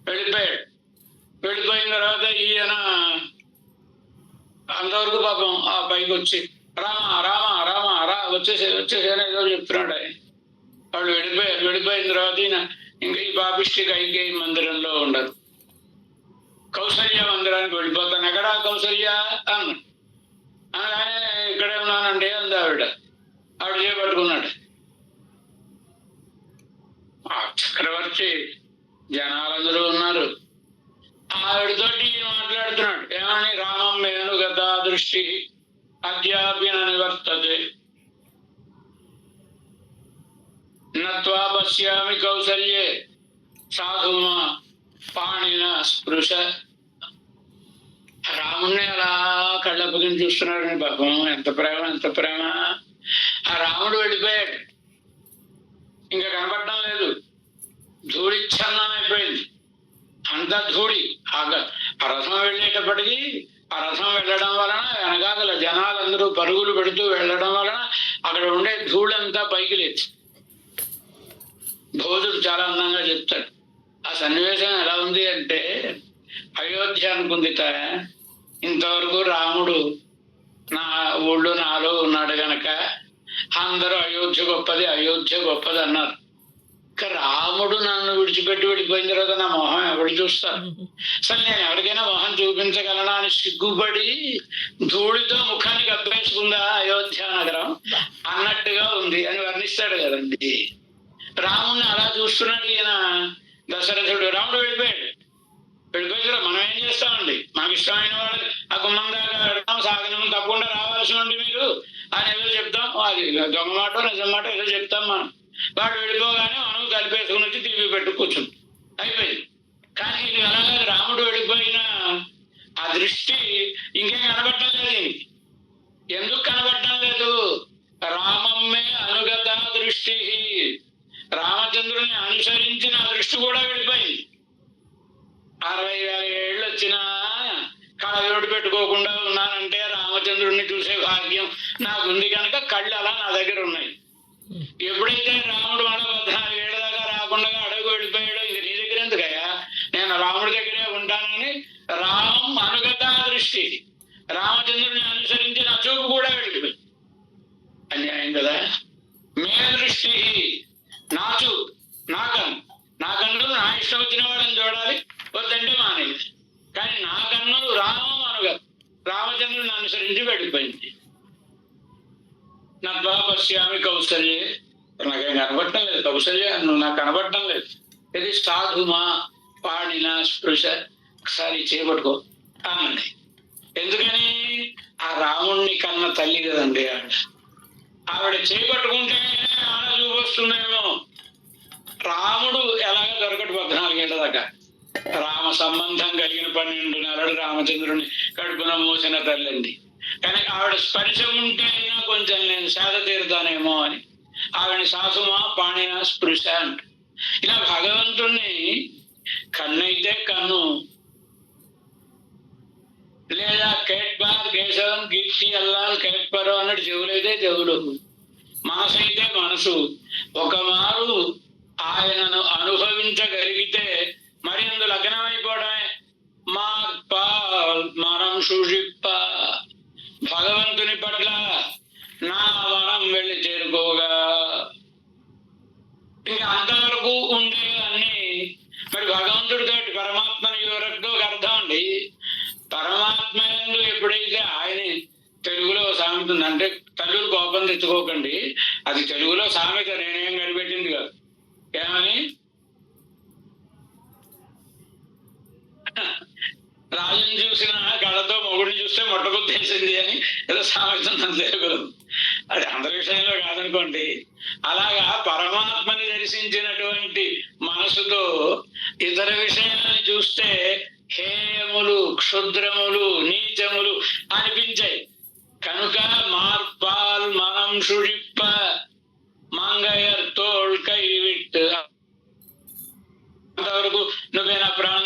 వెళ్ళిపోయాడు. వెళ్ళిపోయిన తర్వాత ఈయన అంతవరకు పాపం ఆ పైకి వచ్చి రామ రామ రామ రా వచ్చేసేనా ఏదో చెప్తున్నాడు ఆయన. వాళ్ళు వెళ్ళిపోయారు. వెళ్ళిపోయిన తర్వాత ఈయన ఇంకా ఈ పాపిష్టి కైకేయి మందిరంలో ఉండరు. కౌసల్య మందిరానికి వెళ్ళిపోతాను. ఎక్కడా కౌసల్య అన్న అలానే ఇక్కడే ఉన్నానండి అంది ఆవిడ చేపట్టుకున్నాడు. ఆ చక్రవర్తి జనాలందరూ ఉన్నారు. ఆవిడతోటి మాట్లాడుతున్నాడు. ఏమని? రామం మేను గతా దృష్టి అద్యాపి నివర్తతే నత్వా పశ్యామి కౌసల్యే సాధుమా పాణిన స్పృశ. రాముణ్ణి అలా కళ్ళప్పగిని చూస్తున్నాడు. పాపం ఎంత ప్రేమ, ఎంత ప్రేమ. ఆ రాముడు వెళ్ళిపోయాడు, ఇంకా కనపడటం లేదు. ధూళిచ్ఛన్నం అయిపోయింది, అంతా ధూళి. ఆ రథం వెళ్ళేటప్పటికీ ఆ రథం వెళ్ళడం వలన వెనకాల జనాలందరూ పరుగులు పెడుతూ వెళ్ళడం వలన అక్కడ ఉండే ధూళంతా పైకి లేచి. భోజుడు చాలా అందంగా చెప్తాడు. ఆ సన్నివేశం ఎలా ఉంది అంటే, అయోధ్య అనుకుందిట, ఇంతవరకు రాముడు నా ఊళ్ళో నాలో ఉన్నాడు గనక అందరూ అయోధ్య గొప్పది, అయోధ్య గొప్పది అన్నారు. రాముడు నన్ను విడిచిపెట్టి వెళ్ళిపోయిన తర్వాత నా మొహం ఎవరు చూస్తారు? అసలు నేను ఎవరికైనా మొహం చూపించగలనా అని సిగ్గుపడి ధూళితో ముఖానికి అభ్యేసుకుందా అయోధ్య నగరం అన్నట్టుగా ఉంది అని వర్ణిస్తాడు కదండి. రాముడిని అలా చూస్తున్నాడు ఈయన దశరథుడు. రాముడు వెళ్ళిపోయాడు. వెళ్ళిపోయి మనం ఏం చేస్తామండి? మనకి ఇష్టమైన వాళ్ళు ఆ గుమ్మం దాకా వెళ్తాం, సాగనం తప్పకుండా రావాల్సి ఉండి మీరు అని ఏదో చెప్తాం. అది దొంగ మాట నిజం మాట ఏదో చెప్తాం మనం. వాడు వెళ్ళిపోగానే మనం కలిపేసుకుని వచ్చి టీవీ పెట్టు కూర్చుంది, అయిపోయింది. కానీ ఇది అలాగే రాముడు వెళ్ళిపోయిన ఆ దృష్టి ఇంకేం కనబడటం లేదు. ఎందుకు కనబడటం లేదు? రామమ్మే అనుగత దృష్టి. రామచంద్రుని అనుసరించిన దృష్టి కూడా వెళ్ళిపోయింది. 60,000 ఏళ్ళు వచ్చినా కళ్ళజోడు పెట్టుకోకుండా ఉన్నానంటే రామచంద్రుడిని చూసే భాగ్యం నాకుంది కనుక కళ్ళు అలా నా దగ్గర ఉన్నాయి. ఎప్పుడైతే రాముడు మళ్ళీ 14 ఏళ్ళ దాకా రాకుండా అడుగు వెళ్ళిపోయాడో, ఇది నీ దగ్గర ఎందుకయ్యా, నేను రాముడి దగ్గరే ఉంటానని రామం అనుగత దృష్టి, రామచంద్రుడిని అనుసరించిన చూపు కూడా వెళ్ళిపోయింది. అన్యాయం కదా. మే దృష్టి, నా చూపు, నా కన్నులు నా ఇష్టం వచ్చిన వాళ్ళని చూడాలి, వద్దంటే మానేది. కానీ నా కన్నులు రామం అనుగత, రామచంద్రుడిని అనుసరించి వెళ్ళిపోయింది. నత్వా పశ్యామి కౌసల్యే, నాకేం కనబడటం లేదు. కౌసల్య నువ్వు నాకు కనబడటం లేదు. ఇది సాధుమా పాడిన స్పృశ, ఒకసారి చేపట్టుకో అనండి. ఎందుకని? ఆ రాముణ్ణి కన్న తల్లి కదండి ఆవిడ చేపట్టుకుంటే ఆడ చూపు వస్తుందేమో. రాముడు ఎలాగ దొరకడు 14 ఏళ్ల దాకా. రామ సంబంధం కలిగిన 12 నెలలు రామచంద్రుని కడుపున మోసిన తల్లండి. కానీ ఆవిడ స్పర్శ ఉంటే అయినా కొంచెం నేను సేద తీరుతానేమో అని ఆవిడని సాసుమా పాణిన స్పృశ అంట. ఇలా భగవంతుణ్ణి కన్నైతే కన్ను, లేదా కేట్బార్ కేశవం కీర్తి అల్లాల్ కేట్పరో అన్నట్టు చెవులైతే చెవులు, మనసు అయితే మనసు. ఒక మారు ఆయనను అనుభవించగలిగితే మరి అందు లగ్నమైపోవడమే. మా మనం సుషిప్ప, భగవంతుని పట్ల నా మనం వెళ్ళి చేరుకోగా ఇంకా అంతవరకు ఉండే అన్ని మరి భగవంతుడితో పరమాత్మని ఎవరితో అర్థం అండి. పరమాత్మ ఎప్పుడైతే ఆయన తెలుగులో సామెత ఉంది, అంటే తల్లులు కోపం తెచ్చుకోకండి, అది తెలుగులో సామెత, నేనేం కనిపెట్టింది కాదు. ఏమని? రాజుని చూసిన కళ్ళతో మొగుడిని చూస్తే మొట్టకొద్దేసింది అని ఏదో సామెత తెలుగులో. అది అందరి విషయంలో కాదనుకోండి. అలాగా పరమాత్మని దర్శించినటువంటి మనసుతో ఇతర విషయాలను చూస్తే హేయములు, క్షుద్రములు, నీచములు అనిపించాయి. కనుక మార్పాల్ మనం సుడిప్ప మంగయర్ తోల్ కైవిట్, అంతవరకు నువ్వే నా ప్రాణం,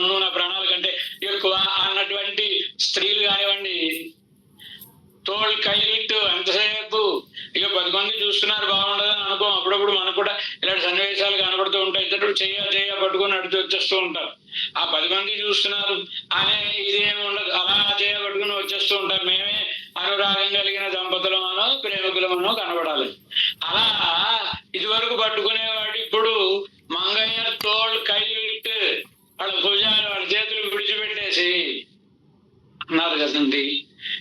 నువ్వు నా ప్రాణాల కంటే ఎక్కువ అన్నటువంటి స్త్రీలు కానివ్వండి, తోల్ కైవిట్ ఎంతసేపు ఇక 10 మంది చూస్తున్నారు బాగుండదని అనుకో. అప్పుడప్పుడు మనకు కూడా ఇలాంటి సన్నివేశాలు కనబడుతూ ఉంటాయి. ఇద్దరు చెయ్య పట్టుకొని నడిచి వచ్చేస్తూ ఉంటారు. ఆ 10 మంది చూస్తున్నారు అనే ఇదేమి ఉండదు, అలా చేయబట్టుకుని వచ్చేస్తూ ఉంటారు. మేమే అనురాగం కలిగిన దంపతులమనో ప్రేమికులమనో కనబడాలి. అలా ఇదివరకు పట్టుకునేవాడు ఇప్పుడు మంగయ్య తోళ్ళు కై విట్టు, వాళ్ళ భుజాలు వాళ్ళ చేతులు అన్నారు కదండి.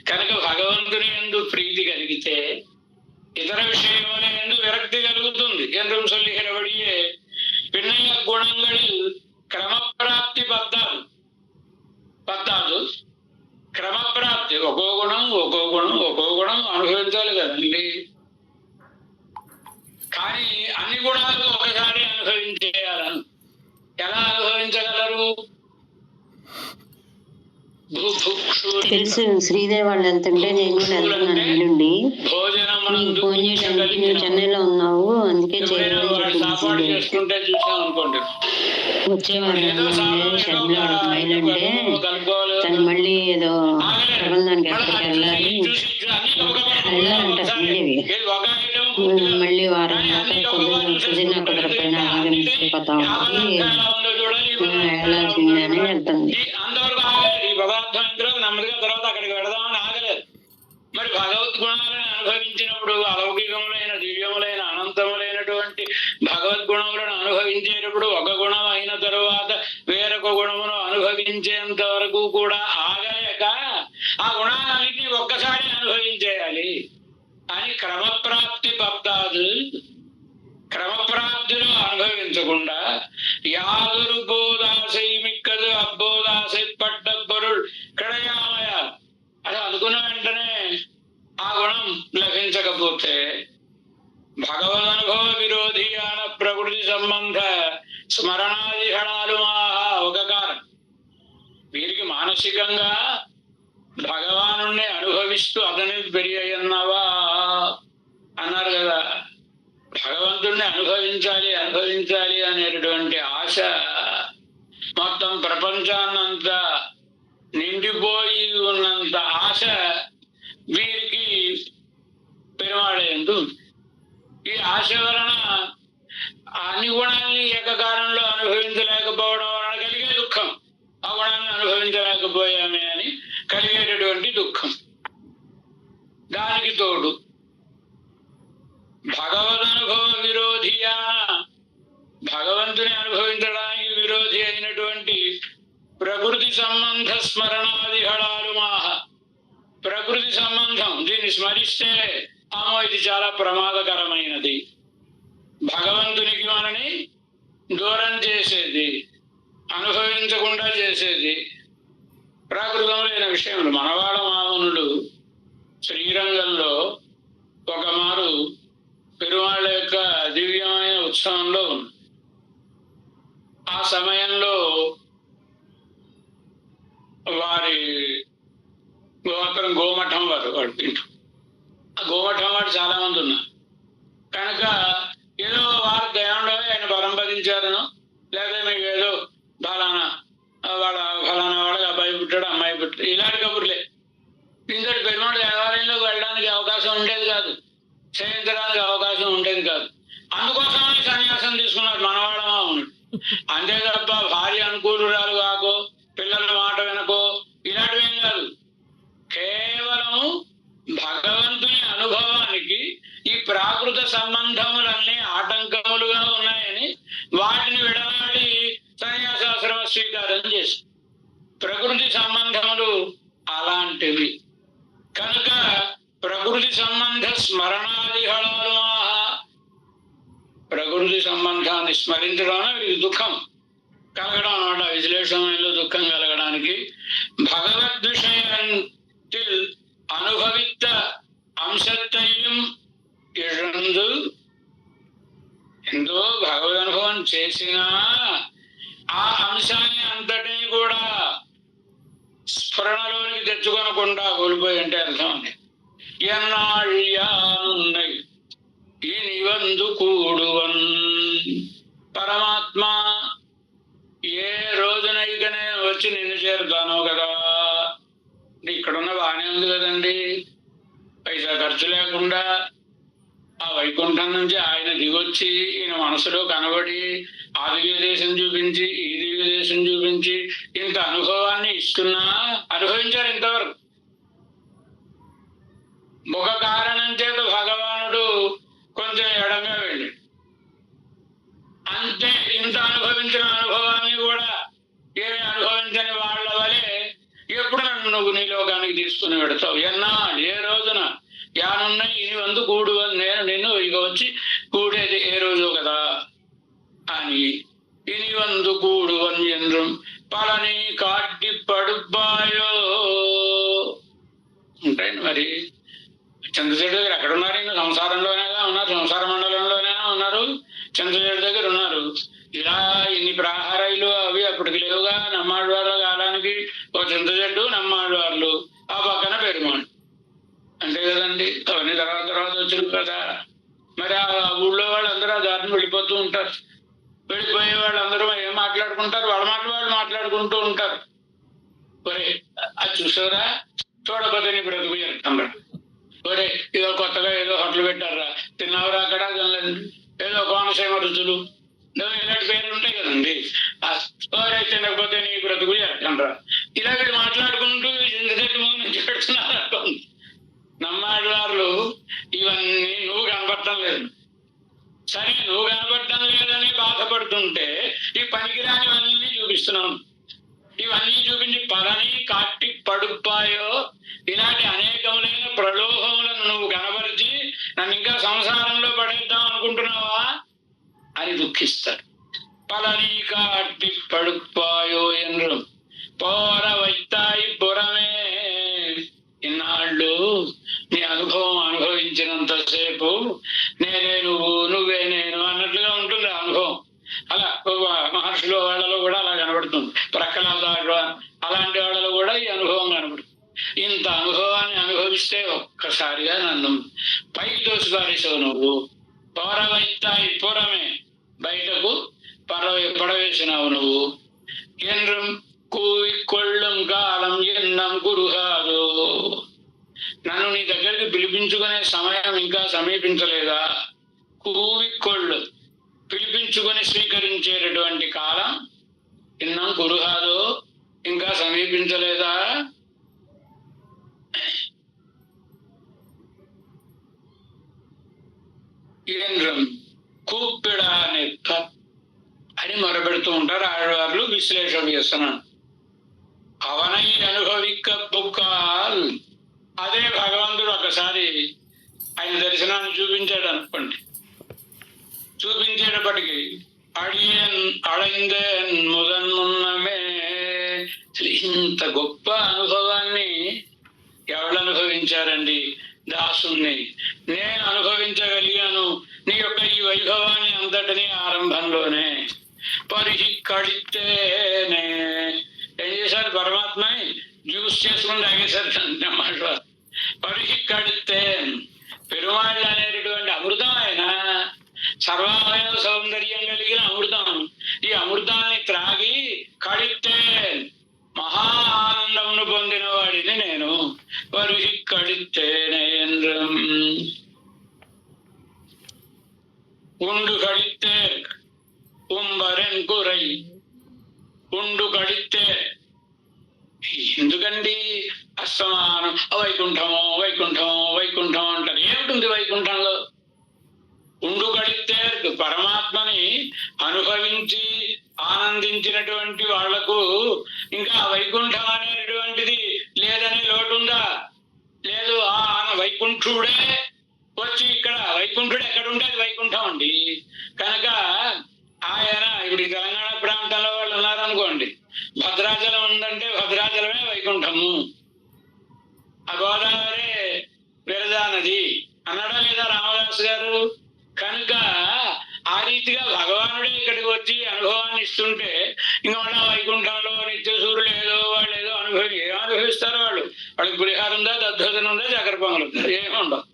కనుక భగవంతుని యందు ప్రీతి కలిగితే ఇతర విషయముల యందు విరక్తి కలుగుతుంది. என்றும் சொல்லுகிறபடியே பின்னைய குணங்களில் క్రమప్రాప్తి పద్దాలు క్రమప్రాప్తి ఒక్కో గుణం అనుభవించాలి కదండి. కానీ అన్ని గుణాలు ఒకసారి అనుభవించేయాలను ఎలా అనుభవించగలరు? తెలుసు శ్రీదేవి వాళ్ళు వెళ్తుంటే నేను కూడా వెళ్తున్నాను ఎల్లుండి. నీకు ఫోన్ చేయడానికి నువ్వు చెన్నైలో ఉన్నావు, అందుకే వచ్చేవాడు షర్మిల మైల్ అంటే తను మళ్ళీ ఏదో ప్రబంధానికి ఎక్కడికి వెళ్ళాలి వెళ్ళాలంట శ్రీదేవి. మళ్ళీ వారం కుదిరినా కుదరపోయినా ఆగమిపోతా ఉంటుంది, వెళ్ళాల్సిందని వెళ్తుంది. పదార్థం ఇందులో నెమ్మదిగా తర్వాత అక్కడికి వెళదామని ఆగలేదు. మరి భగవద్గుణాలను అనుభవించినప్పుడు అలౌకికములైన దివ్యములైన అనంతములైనటువంటి భగవద్గుణములను అనుభవించేటప్పుడు ఒక గుణం అయిన తరువాత వేరొక గుణమును అనుభవించేంత వరకు కూడా ఆగలేక ఆ గుణాలన్నింటినీ ఒక్కసారి అనుభవించేయాలి అని క్రమప్రాప్తిలో అనుభవించకుండా యాదొరు పోదాసై మిక్కదు అబ్బోదాసై పట్ట పొరుள் கிடையாமையா అది అనుకున్న వెంటనే ఆ గుణం లభించకపోతే భగవదనుభవ విరోధియాన ప్రకృతి సంబంధ స్మరణాదిహణాలు ఒక కారణం. వీరికి మానసికంగా భగవాను అనుభవిస్తూ అతని పెరిగయ్యన్నావా అన్నారు కదా. భగవంతుణ్ణి అనుభవించాలి అనేటటువంటి ఆశ మొత్తం ప్రపంచాన్నంతా నిండిపోయి ఉన్నంత ఆశ వీరికి పెరుమాడేందు. ఈ ఆశ వలన అన్ని గుణాన్ని ఏకకాలంలో అనుభవించలేకపోవడం వలన కలిగే దుఃఖం, ఆ గుణాన్ని అనుభవించలేకపోయామే అని కలిగేటటువంటి దుఃఖం. దానికి తోడు భగవదనుభవ విరోధియా, భగవంతుని అనుభవించడానికి విరోధి అయినటువంటి ప్రకృతి సంబంధ స్మరణాదిహళాలు ప్రకృతి సంబంధం, దీన్ని స్మరిస్తే ఇది చాలా ప్రమాదకరమైనది, భగవంతునికి మనని దూరం చేసేది, అనుభవించకుండా చేసేది ప్రాకృతములైన విషయములు. మనవాడ మామనుడు శ్రీరంగంలో ఒకమారు పెరుమాళ్ళ యొక్క దివ్యమైన ఉత్సవంలో ఉంది. ఆ సమయంలో వారి గోత్రం గోమఠం వారు ఇంటూ ఆ గోమఠం వాడు చాలా మంది ఉన్నారు. కనుక ఏదో వారు దయాంలో ఆయన పరంపదించారనో లేదా మీకు ఏదో ఫలానా వాళ్ళకి అబ్బాయి పుట్టాడు అమ్మాయి పుట్టాడు ఇలాంటి కబుర్లే. ఇంతటి పెరుమాళ దేవాలయంలోకి వెళ్ళడానికి అవకాశం ఉండేది కాదు, చేయించడానికి అవకాశం ఉండేది కాదు. అందుకోసమని సన్యాసం తీసుకున్నారు మనవాడమా ఉన్నాడు. అంతే తప్ప భార్య అనుకూలురాలు కాకో పిల్లల మాట వెనకో ఇలాంటివేం కాదు. కేవలం భగవంతుని అనుభవానికి ఈ ప్రాకృత సంబంధములన్నీ ఆటంకములుగా ఉన్నాయని వాటిని విడనాడి సన్యాసాశ్రమ స్వీకారం చేసి, ప్రకృతి సంబంధములు అలాంటివి కనుక ప్రకృతి సంబంధ స్మరణాదిహళాలు ప్రకృతి సంబంధాన్ని స్మరించడం వీరికి దుఃఖం కలగడం అన్నమాట. విశ్లేషణలో దుఃఖం కలగడానికి భగవద్విషయంతిల్ అనుభవిత అంశத்தையும் ఇழந்து ఎంతో భగవద్ అనుభవం చేసినా ఆ అంశాన్ని అంతటినీ కూడా స్ఫురణలోనికి తెచ్చుకొనకుండా కోల్పోయి అంటే అర్థం అండి. ఎన్నాళ్ళ్యానున్నై ఈ నివందు కూడువన్ పరమాత్మ ఏ రోజునైతే నేను వచ్చి నిన్ను చేరుతానో కదా. ఇక్కడున్న బాగానే ఉంది కదండి, పైసా ఖర్చు లేకుండా ఆ వైకుంఠం నుంచి ఆయన దిగొచ్చి ఈయన మనసులో కనబడి ఆ దివ్య దేశం చూపించి ఈ దివ్య దేశం చూపించి ఇంత అనుభవాన్ని ఇస్తున్నా అనుభవించారు ఇంతవరకు. ఒక కారణం చేత భగవానుడు కొంచెం ఎడంగా వెళ్ళి అంతే. ఇంత అనుభవించిన అనుభవాన్ని కూడా ఏమి అనుభవించని వాళ్ళ వలె ఎప్పుడు నన్ను నువ్వు నీ లోకానికి తీసుకుని పెడతావు. ఎన్నాళ్ళు, ఏ రోజున? యానున్న ఇని వందు కూడువని, నేను నిన్ను ఇక వచ్చి కూడేది ఏ రోజు కదా అని. ఇని వందు కూడువన్ என்றும் పలని కాటి పడుపాయో. ఉంటాయండి మరి. చంద్రశేఖర్ దగ్గర ఎక్కడ ఉన్నారు? ఇంకా సంసారంలోనేగా ఉన్నారు, సంసార మండలంలోనే ఉన్నారు, చంద్రశేఖర్ దగ్గర ఉన్నారు. ఇలా ఇన్ని ప్రాహారాలు అవి అప్పటికి లేవుగా. నమ్మాళ్ళవార్ల కాలానికి ఓ చింతచెట్టు, నమ్మాళ్ళవార్లు, ఆ పక్కన పెరుమాళ్ళు, అంతే కదండి. అవన్నీ తర్వాత తర్వాత వచ్చింది కదా. మరి ఆ ఊళ్ళో వాళ్ళందరూ ఆ దారిని వెళ్ళిపోతూ ఉంటారు. వెళ్ళిపోయే వాళ్ళందరూ ఏం మాట్లాడుకుంటారు? వాళ్ళ మాటలు వాళ్ళు మాట్లాడుకుంటూ ఉంటారు. ఒరే అది చూసారా, చూడకపోతే నీ బ్రతుకు చెప్తాం. ఒరే ఏదో కొత్తగా ఏదో హోటల్ పెట్టారా, తిన్నావురా అక్కడ, ఏదో కోనసీమ రుచులు, ఇలాంటి పేర్లు ఉంటాయి కదండి. ఒరే తినకపోతే నీ బ్రతుకు చెప్తాంరా. ఇలా వీళ్ళు మాట్లాడుకుంటూ ఇంతటి ముందు నుంచి పెడుతున్నారు అనుకోండి. నమ్మాళ్ళవార్లు ఇవన్నీ నువ్వు కనపడటం లేదు. సరే, నువ్వు కనపడటం లేదని బాధపడుతుంటే ఈ పనికిరానివన్నీ చూపిస్తున్నాను. ఇవన్నీ చూపించి పలని కాటి పడుపాయో, ఇలాంటి అనేకములైన ప్రలోభములను నువ్వు కనబరిచి నన్ను ఇంకా సంసారంలో పడేద్దాం అనుకుంటున్నావా అని దుఃఖిస్తాడు. పలని కాటి పడుపాయో என்றும் పోర వైతాయి పురమే. ఇన్నాళ్ళు నీ అనుభవం అనుభవించినంతసేపు నేనే నువ్వు, నువ్వే నేను అన్నట్లుగా ఉంటుంది అనుభవం. అలా మహర్షులు వాళ్ళలో కూడా అలా కనబడుతుంది. ప్రక్కలాదాడు అలాంటి వాళ్ళలో కూడా ఈ అనుభవం కనబడుతుంది. ఇంత అనుభవాన్ని అనుభవిస్తే ఒక్కసారిగా నన్ను పైకి తోసిపారేసావు నువ్వు. పోరవైతాయి పురమే, బయటకు పడవేసినావు నువ్వు. என்றும் కూవి కొళ్ళం కాలం ఎన్నం గురుహాదో. నన్ను నీ దగ్గరికి పిలిపించుకునే సమయం ఇంకా సమీపించలేదా? కూవి కొళ్ళు, పిలిపించుకొని స్వీకరించేటటువంటి కాలం ఎన్నం గురుహాదో, ఇంకా సమీపించలేదా? ఏంద్రం కూప్పిడా నెప్ప అని మొరపెడుతూ ఉంటారు ఆడవాళ్ళు. విశ్లేషణ చేస్తున్నాను. అవనై అనుభవిక్క పుక్కాల్. అదే భగవంతుడు ఒకసారి ఆయన దర్శనాన్ని చూపించాడు అనుకోండి. చూపించేటప్పటికి అడైందేన్ ముదన్ మున్నమే. ఇంత గొప్ప అనుభవాన్ని ఎవరు అనుభవించారండి? దాసుని నేను అనుభవించగలిగాను నీ యొక్క ఈ వైభవాన్ని అంతటినీ ఆరంభంలోనే. పరిహి కడితేనే ఏం చేశారు? పరమాత్మని జ్యూస్ చేసుకుని తాగేశారు అన్నమాట. పరిహి కడితే పెరుమాళ్ళు అనేటటువంటి అమృతం, ఆయన సర్వావయవ సౌందర్యం కలిగిన అమృతం. ఈ అమృతాన్ని త్రాగి కడితే మహా ఆనందమును పొందిన వాడిని నేను. పరిహి కడితేనేంద్రం ఉండు కడితే ఉంబరెన్ కురై. ఉండు కడితే ఎందుకండి అస్తమానం వైకుంఠమో వైకుంఠమో వైకుంఠం అంటారు. ఏమిటుంది వైకుంఠంలో? ఉండు కడితే పరమాత్మని అనుభవించి ఆనందించినటువంటి వాళ్లకు ఇంకా వైకుంఠం అనేటువంటిది లేదనే లోటుందా? లేదు. ఆ వైకుంఠుడే వచ్చి ఇక్కడ, వైకుంఠుడు ఎక్కడుంటే అది వైకుంఠం అండి. కనుక ఆయన ఇప్పుడు తెలంగాణ ప్రాంతంలో వాళ్ళు ఉన్నారనుకోండి, భద్రాచలం ఉందంటే భద్రాచలమే వైకుంఠము. ఆ గోదావరి విరజా నది అన్నాడా లేదా రామదాసు గారు? కనుక ఆ రీతిగా భగవానుడే ఇక్కడికి వచ్చి అనుభవాన్ని ఇస్తుంటే ఇంకా వాళ్ళ వైకుంఠంలో నిత్య సూర్యులు ఏదో వాళ్ళు ఏదో ఏం అనుభవిస్తారు? వాళ్ళకి పులిహార ఉందా, దద్దోజనం ఉందా, చక్కెర పొంగలు ఉందా? ఏముండవు.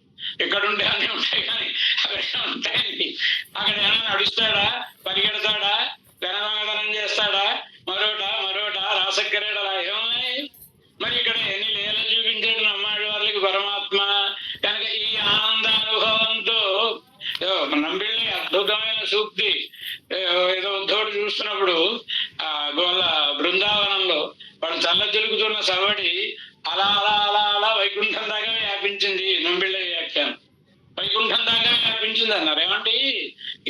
ఎక్కడుంటే అన్నీ ఉంటాయి, కానీ అక్కడ ఉంటాయండి. అక్కడ ఏమైనా నడుస్తాడా, పరిగెడతాడా, వెనదనం చేస్తాడా, మరోట రాసక్కెరేడలా ఏమున్నాయి? మరి ఇక్కడ ఎన్ని లీల చూపించాడు నమ్మాడు వాళ్ళకి పరమాత్మ. కనుక ఈ ఆనందానుభవంతో నంబిళ్ళి అద్భుతమైన సూక్తి ఏదో ఉద్ధవుడు చూస్తున్నప్పుడు ఆ గోళ బృందావనంలో వాళ్ళు చల్ల తిరుగుతున్న సవడి అలా అలా అలా అలా వైకుంఠం దాకా వ్యాపించింది. నంబిళ్ళ వ్యాఖ్యానం వైకుంఠం దాకా వ్యాపించింది అన్నారు. ఏమంటే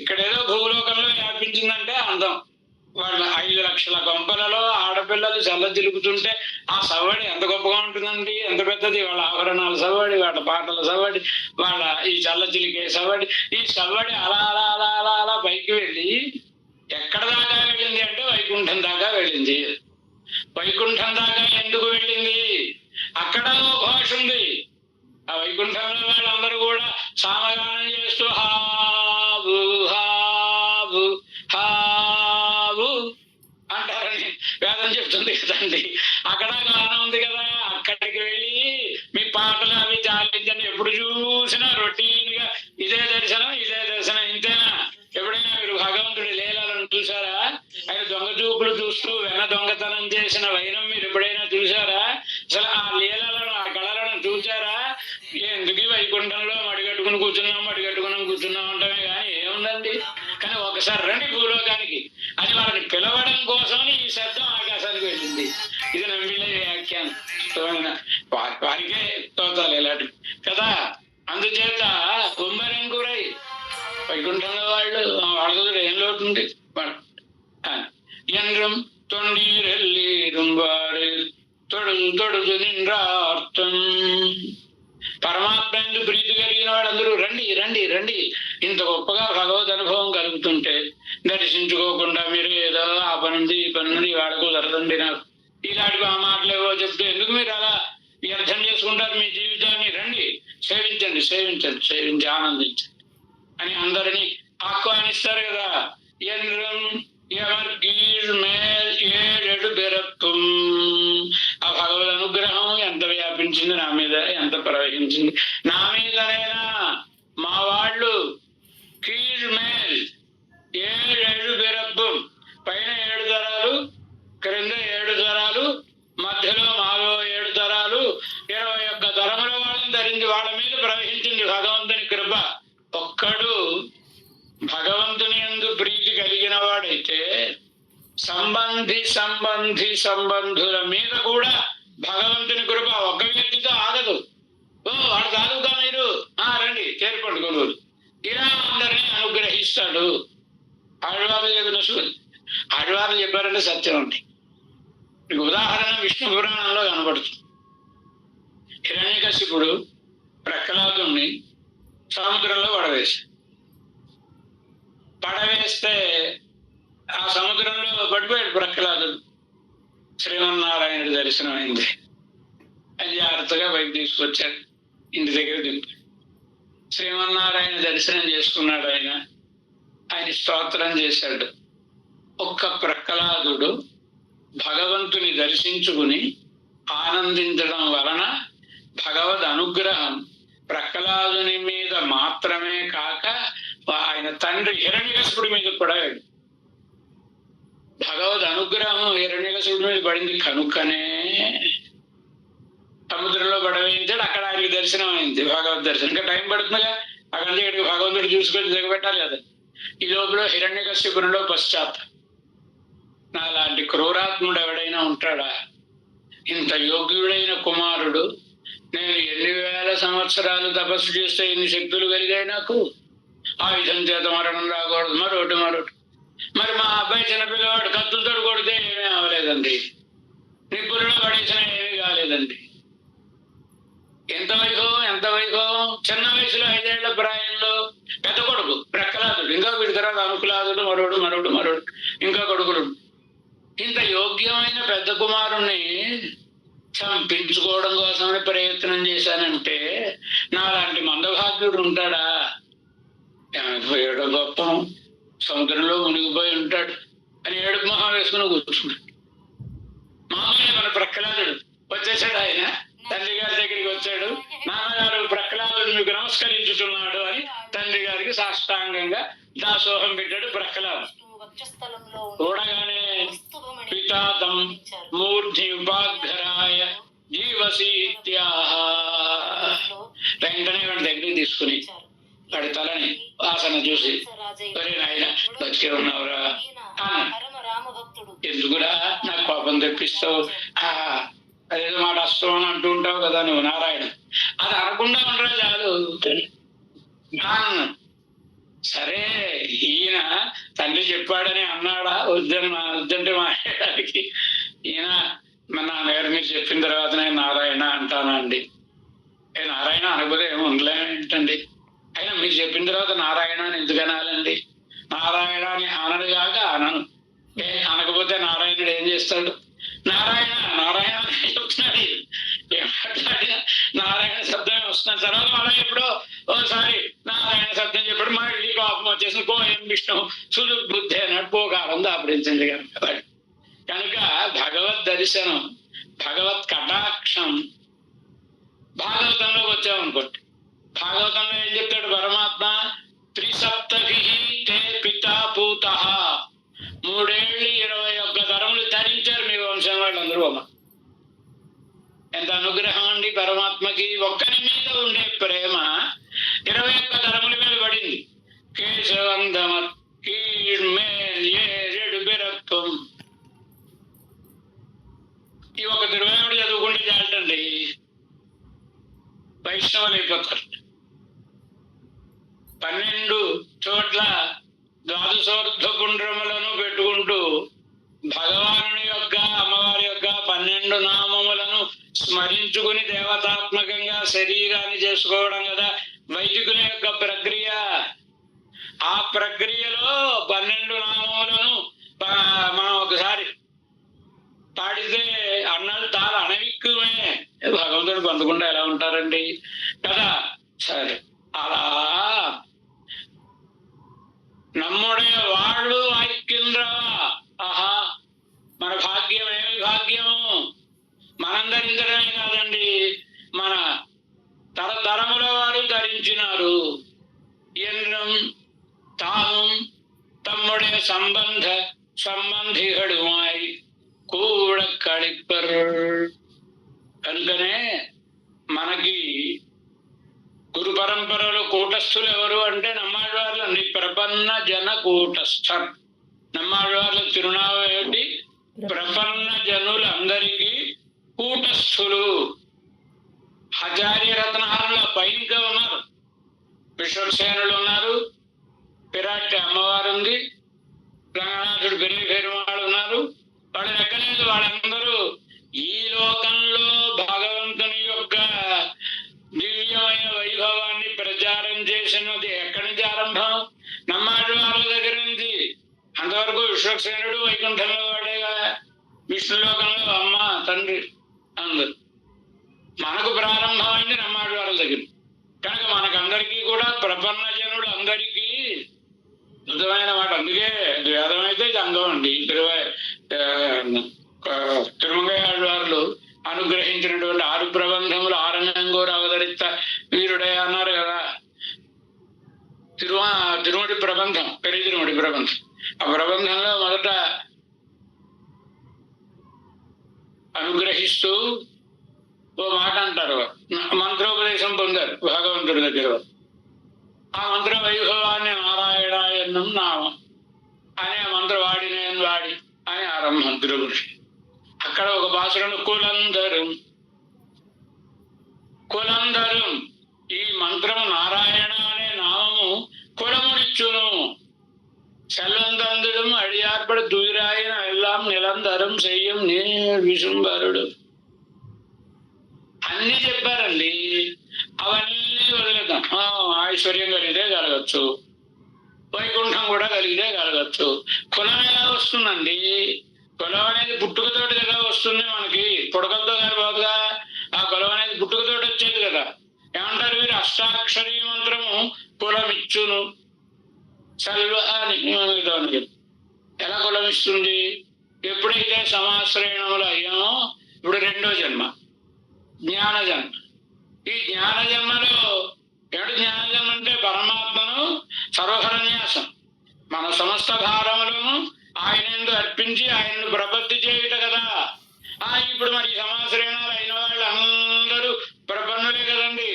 ఇక్కడ ఏదో భూలోకంలో వ్యాపించిందంటే అందం, వాళ్ళ 5 లక్షల కొంపలలో ఆడపిల్లలు చల్ల తిరుగుతుంటే ఆ సవ్వడి ఎంత గొప్పగా ఉంటుందండి, ఎంత పెద్దది. వాళ్ళ ఆభరణాల సవ్వడి, వాళ్ళ పాటల సవ్వడి, వాళ్ళ ఈ చల్ల చిలికే సవ్వడి. ఈ సవ్వడి అలా అలా అలా అలా అలా పైకి వెళ్ళి ఎక్కడ దాకా వెళ్ళింది అంటే వైకుంఠం దాకా వెళ్ళింది. వైకుంఠం దాకా ఎందుకు వెళ్ళింది? అక్కడ ఘోష ఉంది. ఆ వైకుంఠంలో వాళ్ళందరూ కూడా సామగానం చేస్తూ హావు హావు హావు అంటారని వేదం చెప్తుంది కదండి. అక్కడ గానం ఉంది కదా, అక్కడికి వెళ్ళి మీ పాటలు అవి చాలించండి. ఎప్పుడు చూసినా రొటీన్ గా ఇదే దర్శనం ఇదే దర్శనం, ఇంతేనా? ఎప్పుడైనా మీరు భగవంతుడి లీలలను చూసారా? ఆయన దొంగ చూపులు చూస్తూ వెన దొంగతనం చేసిన వైనం మీరు ఎప్పుడైనా చూసారా? అసలు ఆ లీలలను ఆ కళలను చూసారా? ఎందుకు వైకుంఠంలో మడిగట్టుకుని కూర్చున్నాం అంటమే కానీ ఏముందండి. కానీ ఒకసారి రండి భూలోకానికి అని వాళ్ళని పిలవడం కోసమని ఈ శబ్దం ఆకాశానికి వెళ్ళింది. ఇది నమ్మిలే వ్యాఖ్యానం. వారికే తోతాలి ఇలాంటి కదా. అందుచేత గుమ్మరంగురై వైకుంఠంలో వాళ్ళతో ఏం లోటు ఉంది? என்றும் తొండీరెల్లీరుంబారు తొడుగు నిండార్థం. పరమాత్మ ఎందు ప్రీతి కలిగిన వాళ్ళందరూ రండి రండి రండి. ఇంత గొప్పగా భగవద్ అనుభవం కలుగుతుంటే దర్శించుకోకుండా మీరు ఏదో ఆ పనుంది ఈ పనుంది వాడకు జరగండి నాకు ఇలాంటి ఆ మాటలేవో చెప్తే ఎందుకు మీరు అలా వ్యర్థం చేసుకుంటారు మీ జీవితాన్ని? రండి, సేవించండి సేవించండి సేవించి ఆనందించండి అని అందరినీ ఆహ్వానిస్తారు కదా. ఎంద్రం ఏడు బెరత్వం. ఆ భగవద్ అనుగ్రహం ఎంత వ్యాపించింది నా మీద, ఎంత ప్రవహించింది నా మీదనైనా. మా వాళ్ళు కీర్ మేల్ 7 బెరత్వం, పైన 7 తరాలు, క్రింద 7 తరాలు, మధ్యలో మాలో 7 తరాలు, 21 తరముల వాళ్ళని ధరించి వాళ్ళ మీద ప్రవహించింది భగవంతుని కృప. ఒక్కడు భగవంతుని యందు ప్రీతి కలిగిన వాడైతే సంబంధుల మీద కూడా భగవంతుని కృప ఒక్క వ్యక్తితో ఆగదు. వాడు తాలూకా మీరు రండి చేరుకోండి కొనుగోలు, ఇలా అందరినీ అనుగ్రహిస్తాడు. ఆళ్వార్లు చెప్పిన ఆళ్వార్లు చెప్పారంటే సత్యం అండి. ఉదాహరణ విష్ణు పురాణంలో కనబడుతుంది. హిరణ్యకశిపుడు ప్రహ్లాదుని సముద్రంలో పడవేస్తే ఆ సముద్రంలో పడిపోయాడు ప్రహ్లాదుడు. శ్రీమన్నారాయణుడి దర్శనం అయింది. ఆయన జాగ్రత్తగా బయట తీసుకొచ్చాడు, ఇంటి దగ్గర దింపాడు. శ్రీమన్నారాయణ దర్శనం చేసుకున్నాడు. ఆయన స్తోత్రం చేశాడు. ఒక్క ప్రహ్లాదుడు భగవంతుని దర్శించుకుని ఆనందించడం వలన భగవద్ అనుగ్రహం ప్రహ్లాదుని మీద మాత్రమే కాక ఆయన తండ్రి హిరణ్యకశిపుడి మీద కూడా భగవద్ అనుగ్రహం హిరణ్యకశిపుడి మీద పడింది కనుకనే సముద్రంలో పడవేయించాడు. అక్కడ ఆయనకి దర్శనం అయింది, భగవద్ దర్శనం. ఇంకా టైం పడుతుందిగా, అక్కడి నుంచి ఇక్కడికి భగవంతుడు చూసుకొని దిగబెట్టాలి కదా. ఈ లోపల హిరణ్యకశిపునిలో పశ్చాత్తాపం. నాలాంటి క్రూరాత్ముడు ఎవడైనా ఉంటాడా? ఇంత యోగ్యుడైన కుమారుడు, నేను ఎన్ని వేల సంవత్సరాలు తపస్సు చేస్తే ఎన్ని శక్తులు కలిగాయి నాకు? ఆయుధం చేత మరణం రాకూడదు, మరొకటి. మరి మా అబ్బాయి చిన్నపిల్లవాడు కత్తులతో కొడితే ఏమీ అవ్వలేదండి, నిప్పుల్లో పడేసిన ఏమీ కాలేదండి. ఎంత వైభవం! చిన్న వయసులో 5 ఏళ్ల ప్రాయంలో పెద్ద కొడుకు ప్రహ్లాదుడు, ఇంకా వీడి తర్వాత అనుకులాదుడు, మరోడు ఇంకా కొడుకులు. ఇంత యోగ్యమైన పెద్ద కుమారుణ్ణి చంపించుకోవడం కోసమని ప్రయత్నం చేశానంటే నాలాంటి మందభాగ్యుడు ఉంటాడా? ఏమైపోయాడో గొప్ప, సముద్రంలో మునిగిపోయి ఉంటాడు అని ఏడుపు మొహం వేసుకుని కూర్చున్నాడు. మామయ్య మన ప్రహ్లాదుడు వచ్చేసాడు. ఆయన తండ్రి గారి దగ్గరికి వచ్చాడు. నాన్నగారు ప్రహ్లాదుడు మీకు నమస్కరించుతున్నాడు అని తండ్రి గారికి సాష్టాంగంగా దాసోహం పెట్టాడు ప్రహ్లాదు. చూడగానే పితాతం మూర్ధి ఉపాఘరాయ జీవసీత్యాహ. వెంటనే వాడి దగ్గరికి తీసుకుని వాడి తలని వాసన చూసి, ఒరే నాయన బతికే ఉన్నావురా ఎందుకురా నాకు కోపం తెప్పిస్తావు, అదేదో మాట అస్తం అని అంటూ ఉంటావు కదా నువ్వు నారాయణ, అది అనకుండా ఉండరా చాలు. సరే, ఈయన తండ్రి చెప్పాడని అన్నాడా? వద్దంటే మాట్లాడడానికి ఈయన మన నాన్నగారు మీరు చెప్పిన తర్వాత నేను నారాయణ అంటానండి. నారాయణ అనకపోతే ఏమో ఉండలేను ఏంటండి? అయినా మీరు చెప్పిన తర్వాత నారాయణ అని ఎందుకు అనాలండి? నారాయణ అని అనడుగాక అనను. అనకపోతే నారాయణుడు ఏం చేస్తాడు? నారాయణ నారాయణ అని చెప్తున్నాడు. ఏమాట్లాడినా నారాయణ శబ్దమే వస్తున్నాడు. తర్వాత మళ్ళీ ఎప్పుడో ఓసారి నారాయణ శబ్దం చెప్పాడు, మళ్ళీ కోపం వచ్చేసి కోయం విష్ణు సుదుర్బుద్ధి అన్నట్టు పోకారం దాపరించింది కనుక. కనుక భగవద్ దర్శనం, భగవత్ కటాక్షం భాగవతంలోకి వచ్చామనుకోండి. భాగవతంలో ఏం చెప్తాడు పరమాత్మ? త్రిసప్తభి తే పితా పూత, 3 ఏళ్ళు 21 తరములు తరించారు మీ వంశం వాళ్ళందరూ. అమ్మ ఎంత అనుగ్రహం అండి పరమాత్మకి! ఒక్కరి మీద ఉండే ప్రేమ 21 తరముల మీద పడింది. కేశవందమర్ కీழ்మేల్ ఏరెడు బిరత్వం. ఈ ఒక తిరువేముడు చదువుకుంటే చాలండి, వైష్ణవులు అయిపోతారు. 12 చోట్ల ద్వాదశోర్ధ పుండ్రములను పెట్టుకుంటూ భగవాను యొక్క అమ్మవారి యొక్క 12 నామములను స్మరించుకుని దేవతాత్మకంగా శరీరాన్ని చేసుకోవడం కదా వైదికుల యొక్క ప్రక్రియ. ఆ ప్రక్రియలో 12 నామములను మనం ఒకసారి పాడితే అన్నాడు తాను అనవిక్కుమే. భగవంతుడు పొందకుండా ఎలా ఉంటారండి కదా? సరే, అలా నమ్ముడే వాళ్ళు ఐక్యంద్రవా. ఆహా, మన భాగ్యం ఏమి భాగ్యము! మనందరించడమే కాదండి, మన తరతరముల వారు ధరించినారు. ఎన్నం తాము తమ్ముడే సంబంధిగడుమాయి కూడ కళిప్పర్. కనుకనే మనకి గురు పరంపరలో కూటస్థులు ఎవరు అంటే నమ్మాళ్ళవార్ల ప్రపన్న జన కూటస్థర్. నమ్మాళ్ళవార్ల తిరునామం ఏమిటి? ప్రపన్న జనులందరికీ కూటస్థులు. ఆచార్య రత్నహారంలో పైన ఉన్నారు, విశ్వసేనులు ఉన్నారు, పిరాటి అమ్మవారు ఉంది, రంగనాథుడు పెళ్లి పెరుమాళ్ళు ఉన్నారు. వాళ్ళు ఎక్కలేదు. వాళ్ళందరూ ఈ లోకంలో భగవంతుని యొక్క దివ్యమైన వైభవాన్ని ప్రచారం చేసినది ఎక్కడి నుంచి ఆరంభం? నమ్మాడు వాళ్ళ దగ్గర నుంచి. అంతవరకు విశ్వసేనుడు వైకుంఠంలో వాడేగా, విష్ణులోకంలో అమ్మ తండ్రి అందరు. మనకు ప్రారంభమైంది నమ్మాడు వాళ్ళ దగ్గర. కనుక మనకందరికీ కూడా ప్రపన్న జనుడు అందరికీ అద్భుతమైన మాట. అందుకే వేదం అయితే ఇది అంగం అండి. తిరుమంగయ్యాళ్వార్లు అనుగ్రహించినటువంటి 6 ప్రబంధములు ఆరంగంగోరు అవతరిత వీరుడే అన్నారు కదా. తిరుమడి ప్రబంధం, పెరి తిరుమడి ప్రబంధం. ఆ ప్రబంధంలో మొదట అనుగ్రహిస్తూ ఓ మాట అంటారు. మంత్రోపదేశం పొందారు భగవంతుడి దగ్గర. ఆ మంత్ర వైభవాన్ని నారాయణాయన్నం నామం అనే మంత్ర వాడి అని ఆరంభం తిరుగుడు. అక్కడ ఒక భాషను కులందరం ఈ మంత్రము నారాయణ అనే నామము కులమునిచ్చును. செல்வந்தந்திடும் అడియార్పడ దుయిరాయన ఎల్లాం నిలంతరం చెయ్యం నే విశుంబరుడు. అన్ని చెప్పారండి. అవన్నీ వదిలేద్దాం. ఐశ్వర్యం కలిగితే కలగచ్చు, వైకుంఠం కూడా కలిగితే కలగచ్చు. కులం ఎలా వస్తుందండి? కులం అనేది పుట్టుకతోటి కదా వస్తుంది. మనకి పుడకలతో కాకపోతుగా. ఆ కులం అనేది పుట్టుకతోటి వచ్చేది కదా. ఏమంటారు వీరు? అష్టాక్షరీ మంత్రము కులమిచ్చును సెల్వ అని. ఎలా కులమిస్తుంది? ఎప్పుడైతే సమాశ్రయణములు అయ్యామో, ఇప్పుడు 2వ జన్మ జ్ఞాన జన్మ. ఈ జ్ఞాన జన్మలో ఏమిటి జ్ఞానజన్మ అంటే? పరమాత్మను సర్వహరన్యాసం, మన సమస్త భారములను ఆయనందు అర్పించి ఆయనను ప్రపత్తి చేయుట కదా. ఇప్పుడు మరి సమాశ్రయణాలు అయిన వాళ్ళు అందరూ ప్రపన్నులే కదండి.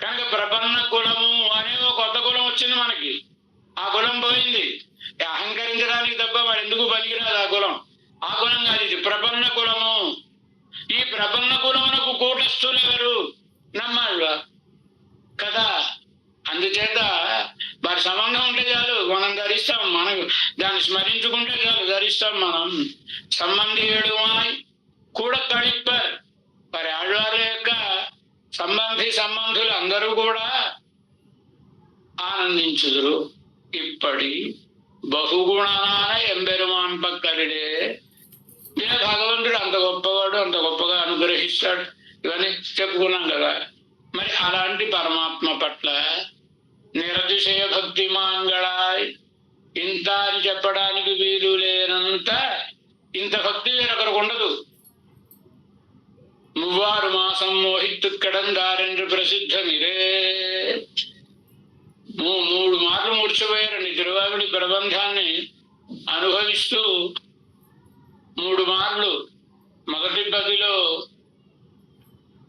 కనుక ప్రపన్న కులము అనే ఒక కొత్త కులం వచ్చింది మనకి. ఆ కులం పోయింది. అహంకరించడానికి తప్ప మరి ఎందుకు పనికిరాదు ఆ కులం. ఆ కులం కాదు ఇది, ప్రపన్న కులము. ఈ ప్రపన్న కులమునకు కూటస్థులు ఎవరు? నమ్మాళ్ళ కదా. అందుచేత వారి సంబంధం ఉంటే చాలు మనం ధరిస్తాం, మనం దాన్ని స్మరించుకుంటే చాలు ధరిస్తాం. మనం సంబంధీయుడుమాయ్ కూడా కళిప్పర్, మరి ఆళ్వార్ల యొక్క సంబంధులు అందరూ కూడా ఆనందించుదురు. ఇప్పటి బహుగుణాన ఎంబెరుమాన్ పక్కరిడే. ఇలా భగవంతుడు అంత గొప్పవాడు, అంత గొప్పగా అనుగ్రహిస్తాడు, ఇవన్నీ చెప్పుకున్నాం కదా. మరి అలాంటి పరమాత్మ పట్ల నిరతిశయ భక్తి మాంగళాయ్, ఇంత అని చెప్పడానికి వీలు లేనంత ఇంత భక్తి వేరొకరికి ఉండదు. మువ్వారు మాసం మోహిత్తు కడందారెండు ప్రసిద్ధమిరే. 3 మార్లు మూర్చిపోయారండి తిరువావిడి ప్రబంధాన్ని అనుభవిస్తూ. 3 మార్లు మొదటి పదిలో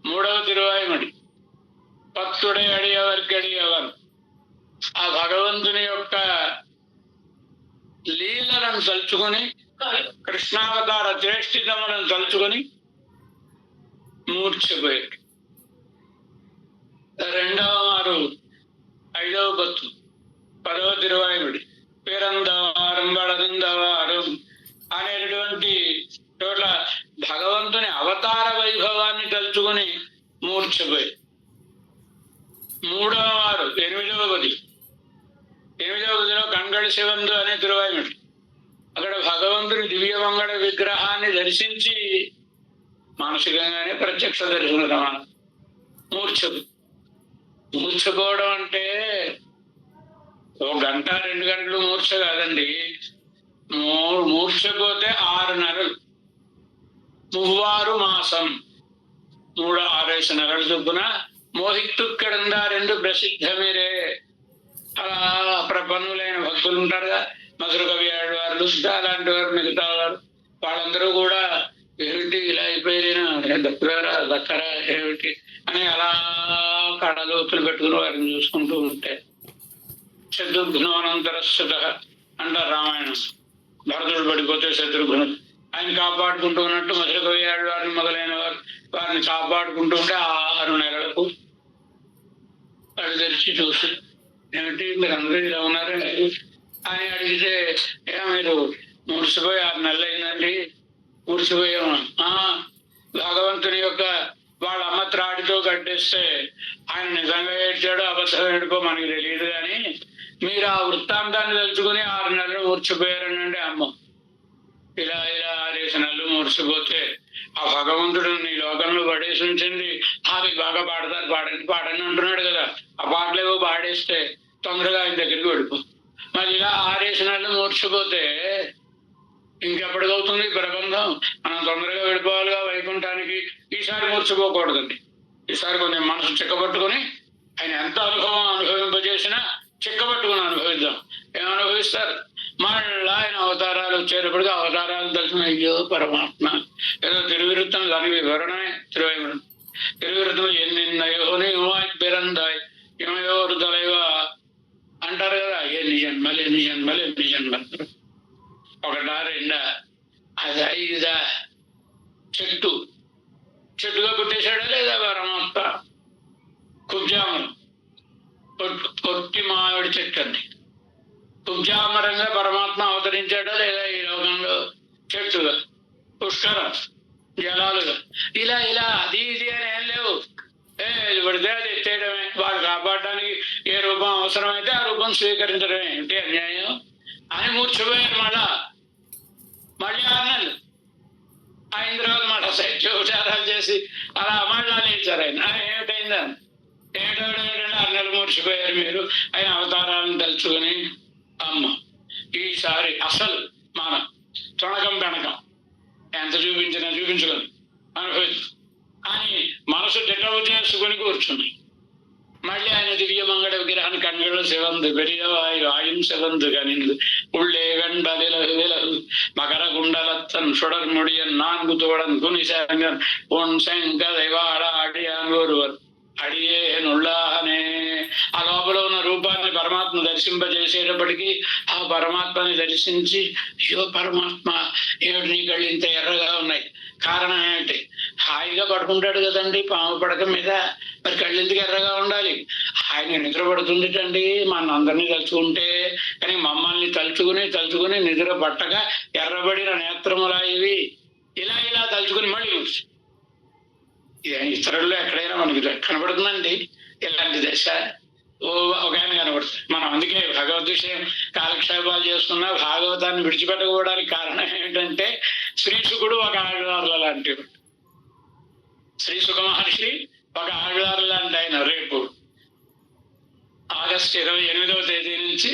3వ తిరువాయిమడి పత్తుడే అడియవర్కడియవర్. ఆ భగవంతుని యొక్క లీలలను తలుచుకొని, కృష్ణావతార శ్రేష్ఠితములను తలుచుకొని మూర్చిపోయాడు. 2వ మారు 5వ పత్తు 10వ తిరువాయుడి పేరందవారం బళదందవారం అనేటువంటి చోట్ల భగవంతుని అవతార వైభవాన్ని తలుచుకుని మూర్చిపోయి. 3వ వారు 8వ పది 8వ పదిలో కంగళ శివందు అనే తిరువాయుడి, అక్కడ భగవంతుని దివ్య మంగళ విగ్రహాన్ని దర్శించి మానసికంగానే ప్రత్యక్ష దర్శన సమానం. మూర్ఛపోవడం అంటే 1 గంట 2 గంటలు మూర్ఛ కాదండి. మూర్ఛపోతే 6 నెలలు, 3 మాసం 3-6 నెలల చొప్పున మోహిత్తుక్కడందా 2 ప్రసిద్ధమిరే. అలా ప్రపన్నులైన భక్తులు ఉంటారుగా, మధుర కవి ఆడవారు, అలాంటి వారు, మిగతా వారు, వాళ్ళందరూ కూడా ఏమిటి ఇలా అయిపోయినా దక్కరా ఏమిటి అని అలా కడలోతులు పెట్టుకుని వారిని చూసుకుంటూ ఉంటే, శత్రుఘ్నోనంతరస్సుత అంటారు రామాయణం. భరతుడు పడిపోతే శత్రుఘ్నుడు ఆయన కాపాడుకుంటూ ఉన్నట్టు మధుర కవి ఆడవారిని మొదలైన వారిని కాపాడుకుంటూ ఉంటే 6 నెలలకు కళ్ళు తెరిచి చూసి, ఏమిటి మీరు అందరూ ఇలా ఉన్నారు అని అడిగితే, మీరు మురిసిపోయి 6 నెలలు అయిందండి. మురిసిపోయాము. భగవంతుని యొక్క వాళ్ళ అమ్మ త్రాడితో కట్టేస్తే ఆయన నిజంగా ఏడ్చాడో అబద్ధం ఏడుకో మనకి తెలియదు, కానీ మీరు ఆ వృత్తాంతాన్ని తెలుసుకుని 6 నెలలు మూర్చిపోయారనండి అమ్మ. ఇలా 6 నెలలు మూర్చిపోతే ఆ భగవంతుడు నీ లోకంలో పడేసి ఉంచింది. మీకు బాగా పాడతారు, పాడని అంటున్నాడు కదా, ఆ పాటలేవో పాడేస్తే తొందరగా ఆయన దగ్గరికి వెళ్ళిపో. మరి ఇలా 6 నెలలు మూర్చిపోతే ఇంకెప్పటికవుతుంది ప్రబంధం? మనం తొందరగా వెళ్ళిపోవాలిగా వైకుంఠానికి. ఈసారి మూర్చిపోకూడదండి. ఈసారి కొంచెం మనసు చిక్కబట్టుకుని ఆయన ఎంత అనుభవం అనుభవింపజేసినా చిక్కబట్టుకుని అనుభవిద్దాం. ఏమనుభవిస్తారు? మళ్ళీ ఆయన అవతారాలు వచ్చేటప్పటికి అవతారాలు దర్శనం, అయ్యో పరమాత్మ. ఏదో తిరువిరుత్తం దాని వివరణమే తిరువైమడం. తిరువిరుత్తం ఎన్నిన్నయో పిరందాయ్ ఇమయోరు తలైవా అంటారు కదా. ఎన్ని జన్మలు 1, 2, అది 5 చెట్టుగా పుట్టేశాడా లేదా పరమాత్మ? కుబ్జామరం, పొట్టి మామిడి చెట్టు అండి. కుబ్జామరంగా పరమాత్మ అవతరించాడా లేదా ఈ లోకంలో? చెట్టుగా, పుష్కరం, జలాలుగా, ఇలా అది ఇది అని ఏం లేవు. పడితే అది ఎత్తేయడమే. వాడు కాపాడడానికి ఏ రూపం అవసరమైతే ఆ రూపం స్వీకరించడమే. ఏంటి అన్యాయం అని మూర్చిపోయారు. మళ్ళీ 6 నెలలు అయిన తర్వాత మళ్ళీ శైత్యోపచారాలు చేసి అలా మళ్ళా లేచారు ఆయన. ఏమిటైందని ఏమిటంటే 6 నెలలు మూర్చిపోయారు మీరు. ఆయన అవతారాలను తలుచుకుని అమ్మ ఈసారి అసలు మనం తొణకం పెనకం ఎంత చూపించుకొని అనుభవించు అని మనసు దిటవు చేసుకుని కూర్చున్నాయి. మళ్ళీ ఆయన దివ్య మంగళ విగ్రహాన్ని కண்கள் சிவந்து பெரியவாய் ஆயும் சிவந்து கனிந்து உள்ளே வெண்பலில விலகு மகர குண்டலத்தன் சுடர் முடியன் 4 தோழன் துணிசங்கன் பொன் செங்கதை வாழ அடியான் ஒருவர் అడియే నుళ్ళానే. ఆ లోపల ఉన్న రూపాన్ని పరమాత్మ దర్శింపజేసేటప్పటికీ ఆ పరమాత్మని దర్శించి, అయ్యో పరమాత్మ ఏమిటి నీ కళ్ళు ఇంత ఎర్రగా ఉన్నాయి, కారణం ఏమిటి? హాయిగా పడుకుంటాడు కదండి పాము పడక మీద, మరి కళ్ళు ఎందుకు ఎర్రగా ఉండాలి? ఆయన నిద్ర పడుతుందిటండి మన అందరినీ తలుచుకుంటే, కానీ మమ్మల్ని తలుచుకుని నిద్ర పట్టక ఎర్రబడిన నేత్రములా ఇవి ఇలా ఇలా తలుచుకుని మళ్ళీ ఇతరుల్లో ఎక్కడైనా మనకి కనబడుతుందండి ఇలాంటి దశ. ఒక ఆయన కనబడుతుంది. మనం అందుకే భగవద్ విషయం కాలక్షేపాలు చేసుకున్నా భాగవతాన్ని విడిచిపెట్టకపోవడానికి కారణం ఏంటంటే శ్రీశుకుడు ఒక ఆళ్వార్ల లాంటి, శ్రీశుక మహర్షి ఒక ఆళ్వార్ల లాంటి ఆయన. రేపు ఆగస్టు 28వ తేదీ నుంచి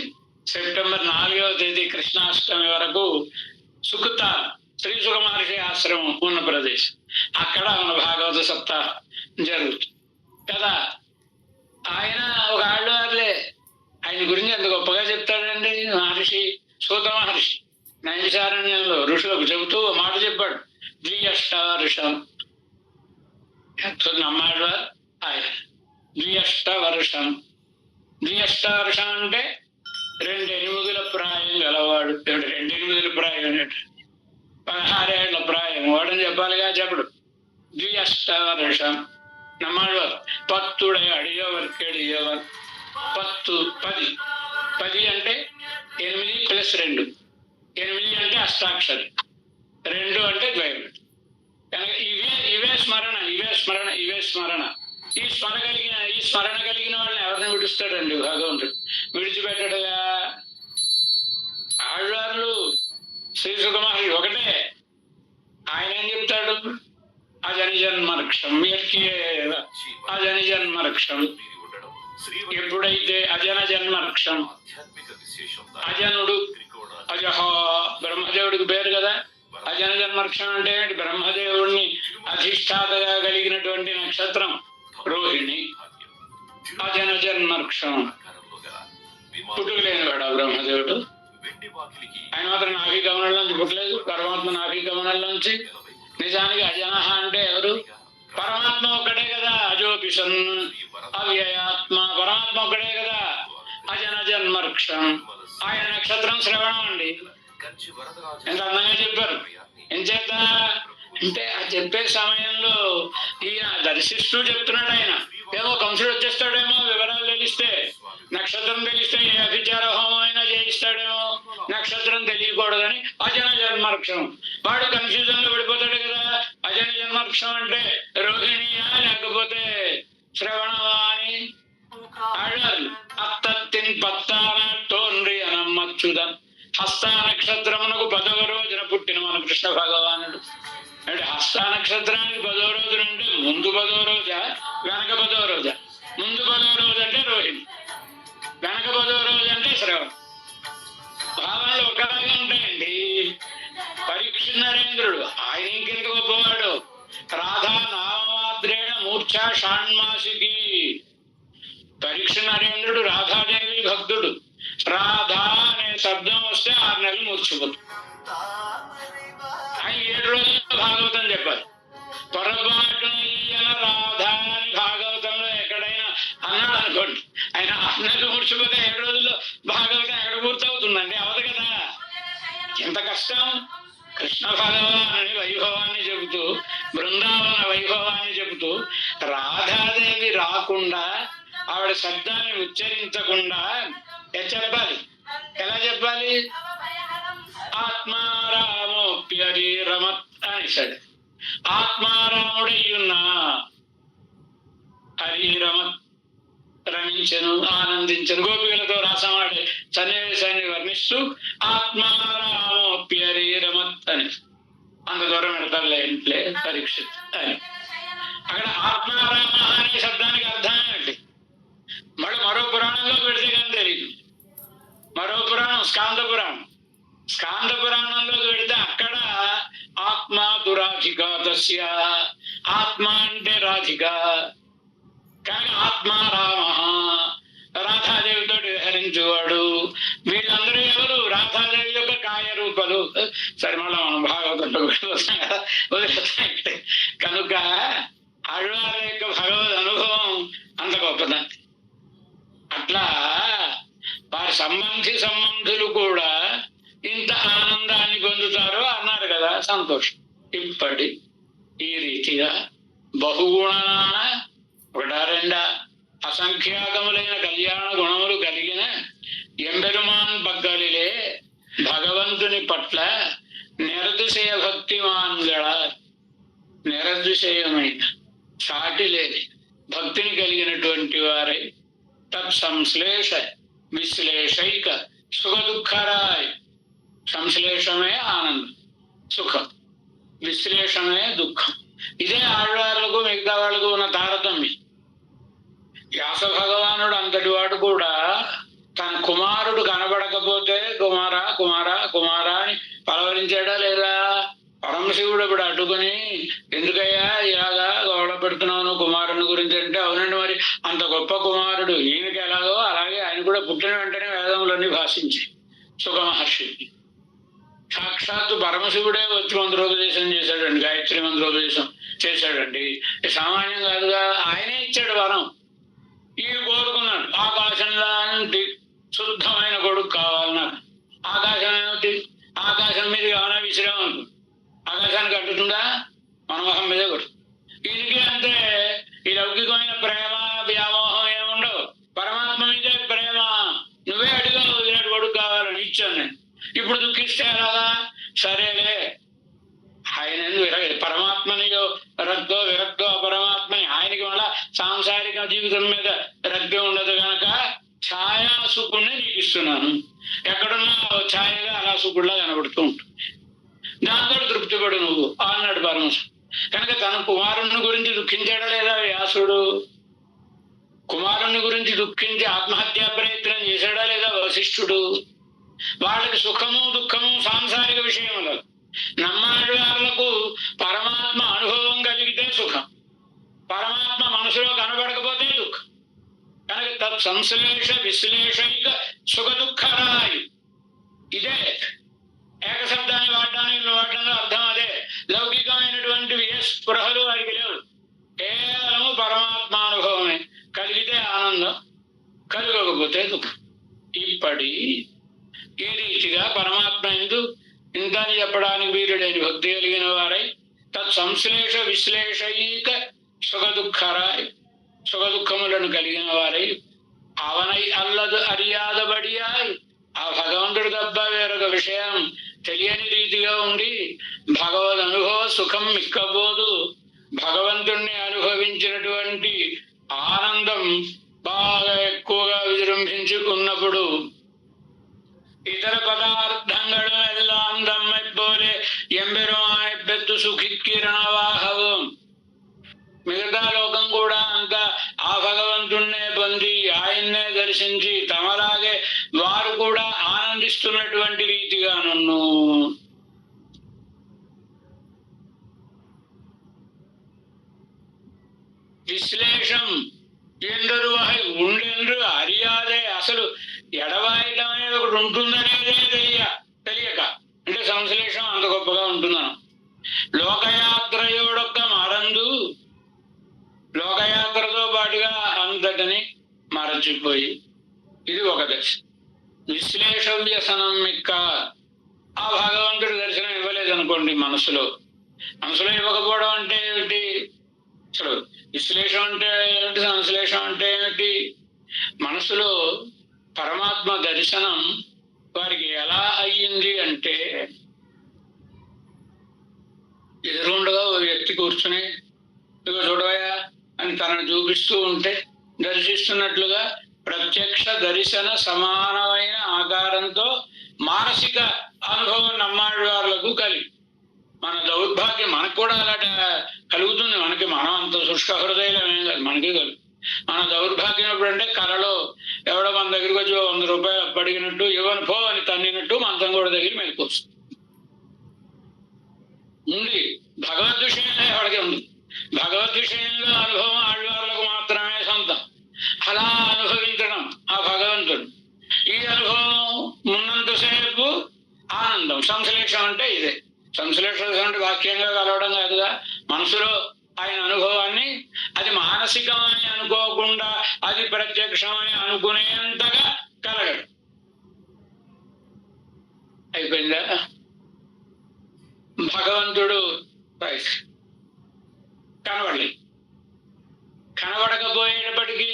సెప్టెంబర్ 4వ తేదీ కృష్ణాష్టమి వరకు సుకుత శ్రీశుక మహర్షి ఆశ్రమం ఉన్న ప్రదేశం, అక్కడ మన భాగవత సప్తాహం జరుగుతుంది కదా. ఆయన ఒక ఆళ్వార్లే. ఆయన గురించి ఎంత గొప్పగా చెప్తాడండి మహర్షి, సూత మహర్షి నైమిషారణ్యంలో ఋషులకు చెబుతూ మాట చెప్పాడు, ద్వియష్టవర్షం. నమ్మాళ్వార్ ఆయన ద్వియష్టవర్షం. ద్వియష్టవర్షం అంటే 2 ఎనిమిదిల ప్రాయం గలవాడు. 2 ఎనిమిదిల ప్రాయం అంటే 16 ఏళ్ల ప్రాయం వాడని చెప్పాలిగా, చెప్పడు. ద్వియష్టవర్షం நம்மாழ்வார் 10 అడిగేవరకు 10 అంటే 8 + 2, 8 అంటే అష్టాక్షరి, 2 అంటే ద్వైవం. కనుక ఇవే స్మరణ. ఈ స్మరణ కలిగిన వాళ్ళని ఎవరిని విడుస్తాడండి భగవంతుడు? విడిచిపెట్టడుగా. ఆళ్వార్లు శ్రీశుక మహర్షి ఒకటే. ఆయన ఏం చెప్తాడు? అజనిజన్మర్క్షం అజనిజన్మర్క్షం. ఎప్పుడైతే అజన జన్మర్క్షం, అజనుడు అజహో బ్రహ్మదేవుడికి పేరు కదా. అజన జన్మర్క్షం అంటే బ్రహ్మదేవుడిని అధిష్టాతగా కలిగినటువంటి నక్షత్రం రోహిణి. అజన జన్మర్క్షం పుట్టుకలేనివాడు ఆ బ్రహ్మదేవుడు. ఆయన మాత్రం నాభి కమలంలోంచి పుట్టలేదు, పరమాత్మ నాభి కమలంలోంచి. నిజానికి అజనహ అంటే ఎవరు? పరమాత్మ ఒక్కడే కదా. అజోపిషన్ అవ్యయాత్మ పరమాత్మ ఒక్కడే కదా. అజన జన్మర్క్షం. ఆయన నక్షత్రం శ్రవణం అండి. ఎంత అందంగా చెప్పారు. ఎంచేత అంటే ఆ చెప్పే సమయంలో ఈయన దర్శిస్తూ చెప్తున్నాడు. ఆయన ఏమో కంసుడు వచ్చేస్తాడేమో వివరాలు తెలిస్తే, నక్షత్రం తెలిస్తే ఏ అభిచార హోమం అయినా చేయిస్తాడేమో, నక్షత్రం తెలియకూడదని అజన జన్మర్క్షం. వాడు కన్ఫ్యూజన్ లో పడిపోతాడు కదా. అజన జన్మర్క్షం అంటే రోహిణియా లేకపోతే శ్రవణవా అని అడగారు. అత్తత్తిన్ పత్తాన తోన్రి అనమ్మచ్చుదన్. హస్త నక్షత్రమునకు 10వ రోజున పుట్టిన మన కృష్ణ భగవానుడు. అంటే హస్త నక్షత్రానికి 10వ రోజున అంటే ముందు 10వ రోజా వెనక 10వ రోజా? ముందు 10వ రోజు అంటే రోహిణి, వెనక 10వ రోజు అంటే శ్రవణం. భావనలు ఒకలాగే ఉంటాయండి. పరీక్ష నరేంద్రుడు ఆయన ఇంకెంత గొప్పవాడు. రాధా నామమాత్రేణ మూర్ఛా షాణ్మాసికి. పరీక్ష నరేంద్రుడు రాధాదేవి భక్తుడు. రాధా అనే శబ్దం వస్తే 6 నెలలు మూర్చిపోతుంది. ఆయన 7 రోజుల్లో భాగవతం చెప్పాలి. పొరపాటున ఈయన రాధా అని భాగవతంలో ఎక్కడైనా అన్నాడు అనుకోండి, ఆయన 6 నెలలు మూర్చిపోతే 7 రోజుల్లో భాగవతం ఎక్కడ పూర్తవుతుందండి? అవదు కదా. ఎంత కష్టం. కృష్ణ భగవానుని వైభవాన్ని చెబుతూ, బృందావన వైభవాన్ని చెబుతూ, రాధాదేవి రాకుండా ఆవిడ శబ్దాన్ని ఉచ్చరించకుండా చెప్పాలి. ఎలా చెప్పాలి? ఆత్మారామోప్యరి రమత్ అనేసాడు. ఆత్మారాముడయ్యున్నా హరి రమత్ రమించను, ఆనందించను. గోపికలతో రాసమాడే సన్నివేశాన్ని వర్ణిస్తూ ఆత్మారామోప్యరి రమత్ అని. అంత దూరం పెడతారులే పరీక్షిత్ అని. అక్కడ ఆత్మారామ అనే శబ్దానికి అర్థం ఏంటి? మరో పురాణంలోకి పెడితే కానీ తెలియదు. మరో పురాణం స్కాంద పురాణంలోకి పెడితే అక్కడ ఆత్మ దురాధిక తస్య. ఆత్మ అంటే రాధిక, కానీ ఆత్మారామ రాధాదేవితో విహరించేవాడు. వీళ్ళందరూ ఎవరు? రాధాదేవి యొక్క కాయరూపాలు. సరే, మళ్ళా మనం భాగవతంలో వదిలేస్తాం కదా, వదిలేస్తాం. కనుక ఆళ్వారి యొక్క భగవద్ అనుభవం అంత గొప్పదండి. అట్లా వారి సంబంధులు కూడా ఇంత ఆనందాన్ని పొందుతారో అన్నారు కదా. సంతోషం. ఇప్పటి ఈ రీతిగా బహుగుణ 1 2 అసంఖ్యాకములైన కళ్యాణ గుణములు కలిగిన ఎంబెరుమాన్ పగ్గలిలే భగవంతుని పట్ల నిరతిశయ భక్తిమాన్గళ, నిరతిశయమైన సాటి లేని భక్తిని కలిగినటువంటి వారై తత్సంశ్లేష విశ్లేషైక సుఖ దుఃఖరాయ్. సంశ్లేషమే ఆనందం, సుఖం, విశ్లేషమే దుఃఖం. ఇదే ఆళ్వార్లకు మిగతా వాళ్ళకు ఉన్న తారతమ్యం. వ్యాస భగవానుడు అంతటి వాడు కూడా తన కుమారుడు కనబడకపోతే కుమారా కుమారా కుమారా అని పలవరించాడా లేదా? పరమశివుడు ఇప్పుడు అడ్డుకుని ఎందుకయ్యా ఇలాగా గొడవ పెడుతున్నావు కుమారుని గురించి అంటే, అవునండి మరి అంత గొప్ప కుమారుడు ఈయనకి ఎలాగో అలాగే ఆయన కూడా పుట్టిన వెంటనే వేదములన్నీ భాషించి సుఖ మహర్షికి సాక్షాత్తు పరమశివుడే వచ్చి మంత్రోపదేశం చేశాడండి, గాయత్రి మంత్రోపదేశం చేశాడండి. సామాన్యం కాదుగా. ఆయనే ఇచ్చాడు వరం. ఈయన కోరుకున్నాడు ఆకాశం లాంటి శుద్ధమైన కొడుకు కావాలి నాకు. ఆకాశం ఏమిటి? ఆకాశం మీద ఏమైనా విశ్రామం ఆకాశానికి అంటుతుందా? మనమోహం మీదే కొడు. ఈయనకి అంటే ఈ లౌకికమైన ప్రేమ వ్యామోహం ఏముండవు. పరమాత్మ మీదే ప్రేమ. నువ్వే అడిగావు ఇలాంటి కొడుకు కావాలని, ఇచ్చాను నేను. ఇప్పుడు దుఃఖిస్తే అలాగా? సరేలే, ఆయన పరమాత్మని రక్తో విరక్తో పరమాత్మని, ఆయనకి మళ్ళా సాంసారిక జీవితం మీద రక్తి ఉండదు కనుక ఛాయాసుకుడిని నీకు ఇస్తున్నాను. ఎక్కడున్నా ఛాయగా అలా సుకుడిలా కనబడుతూ ఉంటుంది. దాంతో తృప్తిపడు నువ్వు అన్నాడు పరమశివుడు. కనుక తన కుమారుని గురించి దుఃఖించాడా లేదా వ్యాసుడు? కుమారుని గురించి దుఃఖించి ఆత్మహత్యా ప్రయత్నం చేశాడా లేదా వశిష్ఠుడు? వాళ్ళకి సుఖము దుఃఖము సాంసారిక విషయములు. నమ్మాళ్ళకు పరమాత్మ అనుభవం కలిగితే సుఖం, పరమాత్మ మనసులో కనబడకపోతే దుఃఖం. కనుక తత్ సంశ్లేష విశ్లేషైక సుఖ దుఃఖరాయి. ఇదే ఏకశబ్దాన్ని వాడడంలో అర్థం అదే. లౌకికమైనటువంటి స్పృహలు వారికి లేవు. కేవలము పరమాత్మానుభవమే. కలిగితే ఆనందం, కలగకపోతే దుఃఖం. ఇప్పటి ఈ రీతిగా పరమాత్మ ఎందు ఇంత చెప్పడానికి వీరుడైన భక్తి కలిగిన వారై తత్ సంశ్లేష విశ్లేషైక సుఖ దుఃఖరాయ్, సుఖ దుఃఖములను కలిగిన వారై అవనై అల్లదు అరియాదబడియాయ్. ఆ భగవంతుడు తప్ప వేరొక విషయం తెలియని రీతిగా ఉండి భగవద్ అనుభవ సుఖం మిక్కబోదు. భగవంతుణ్ణి అనుభవించినటువంటి ఆనందం బాగా ఎక్కువగా విజృంభించి ఉన్నప్పుడు ఇతర పదార్థങ്ങളും എല്ലാം തമ്മെ പോലെ എമ്പെരുമാനെ പെത്തു സുഖിക്കിരണവാഹവും. మిగతా లోకం కూడా అంతా ఆ భగవంతుణ్ణే పొంది ఆయన్నే దర్శించి తమలాగే వారు కూడా ఆనందిస్తున్నటువంటి రీతిగా నన్ను విశ్లేషం ఎందరు ఉండెందు అరియాదే. అసలు ఎడవాయటం అనేది ఒకటి ఉంటుందనేదే తెలియక, అంటే సంశ్లేషం అంత గొప్పగా ఉంటుందనం. లోకయాత్రయోడొక్క మరందు, లోకయాత్రతో పాటుగా అంతటిని మరచిపోయి, ఇది ఒక దశ. విశ్లేష వ్యసనం మిక్క. ఆ భగవంతుడి దర్శనం ఇవ్వలేదనుకోండి, మనసులో ఇవ్వకపోవడం అంటే ఏమిటి? అసలు విశ్లేషం అంటే ఏమిటి, సంశ్లేషం అంటే ఏమిటి? మనసులో పరమాత్మ దర్శనం వారికి ఎలా అయ్యింది అంటే, ఎదురుండగా ఓ వ్యక్తి కూర్చుని ఇదిగో చూడవయా అని తనను చూపిస్తూ ఉంటే దర్శిస్తున్నట్లుగా ప్రత్యక్ష దర్శన సమానమైన ఆకారంతో మానసిక అనుభవం నమ్మాళ్ళవార్లకు కలిగి, మన దౌర్భాగ్యం మనకు కూడా అలాంటి కలుగుతుంది. మనం అంత శుష్క హృదయం ఏం కాదు, మనకి కలుగు. మన దౌర్భాగ్యం ఎప్పుడంటే కళలో ఎవడో మన దగ్గరికి వచ్చి 100 రూపాయలు అప్పడిగినట్టు ఇవ్వను పో అని తన్నినట్టు మంచం కూడా దగ్గర మెలుకొస్తుంది. ఉంది భగవద్ విషయంలో ఎవడికి ఉంది. భగవద్ విషయంలో అనుభవం ఆళ్వార్లకు మాత్రమే సొంతం. అలా అనుభవించడం ఆ భగవంతుడు. ఈ అనుభవం ఉన్నంతసేపు ఆనందం. సంశ్లేషం అంటే ఇదే. సంశ్లేషం అంటే వాక్యంగా కలవడం కాదుగా, మనసులో ఆయన అనుభవాన్ని అది మానసికమని అనుకోకుండా అది ప్రత్యక్షమని అనుకునేంతగా కలగడం. అయిపోయిందా? భగవంతుడు కనబడలేదు. కనబడకపోయేటప్పటికీ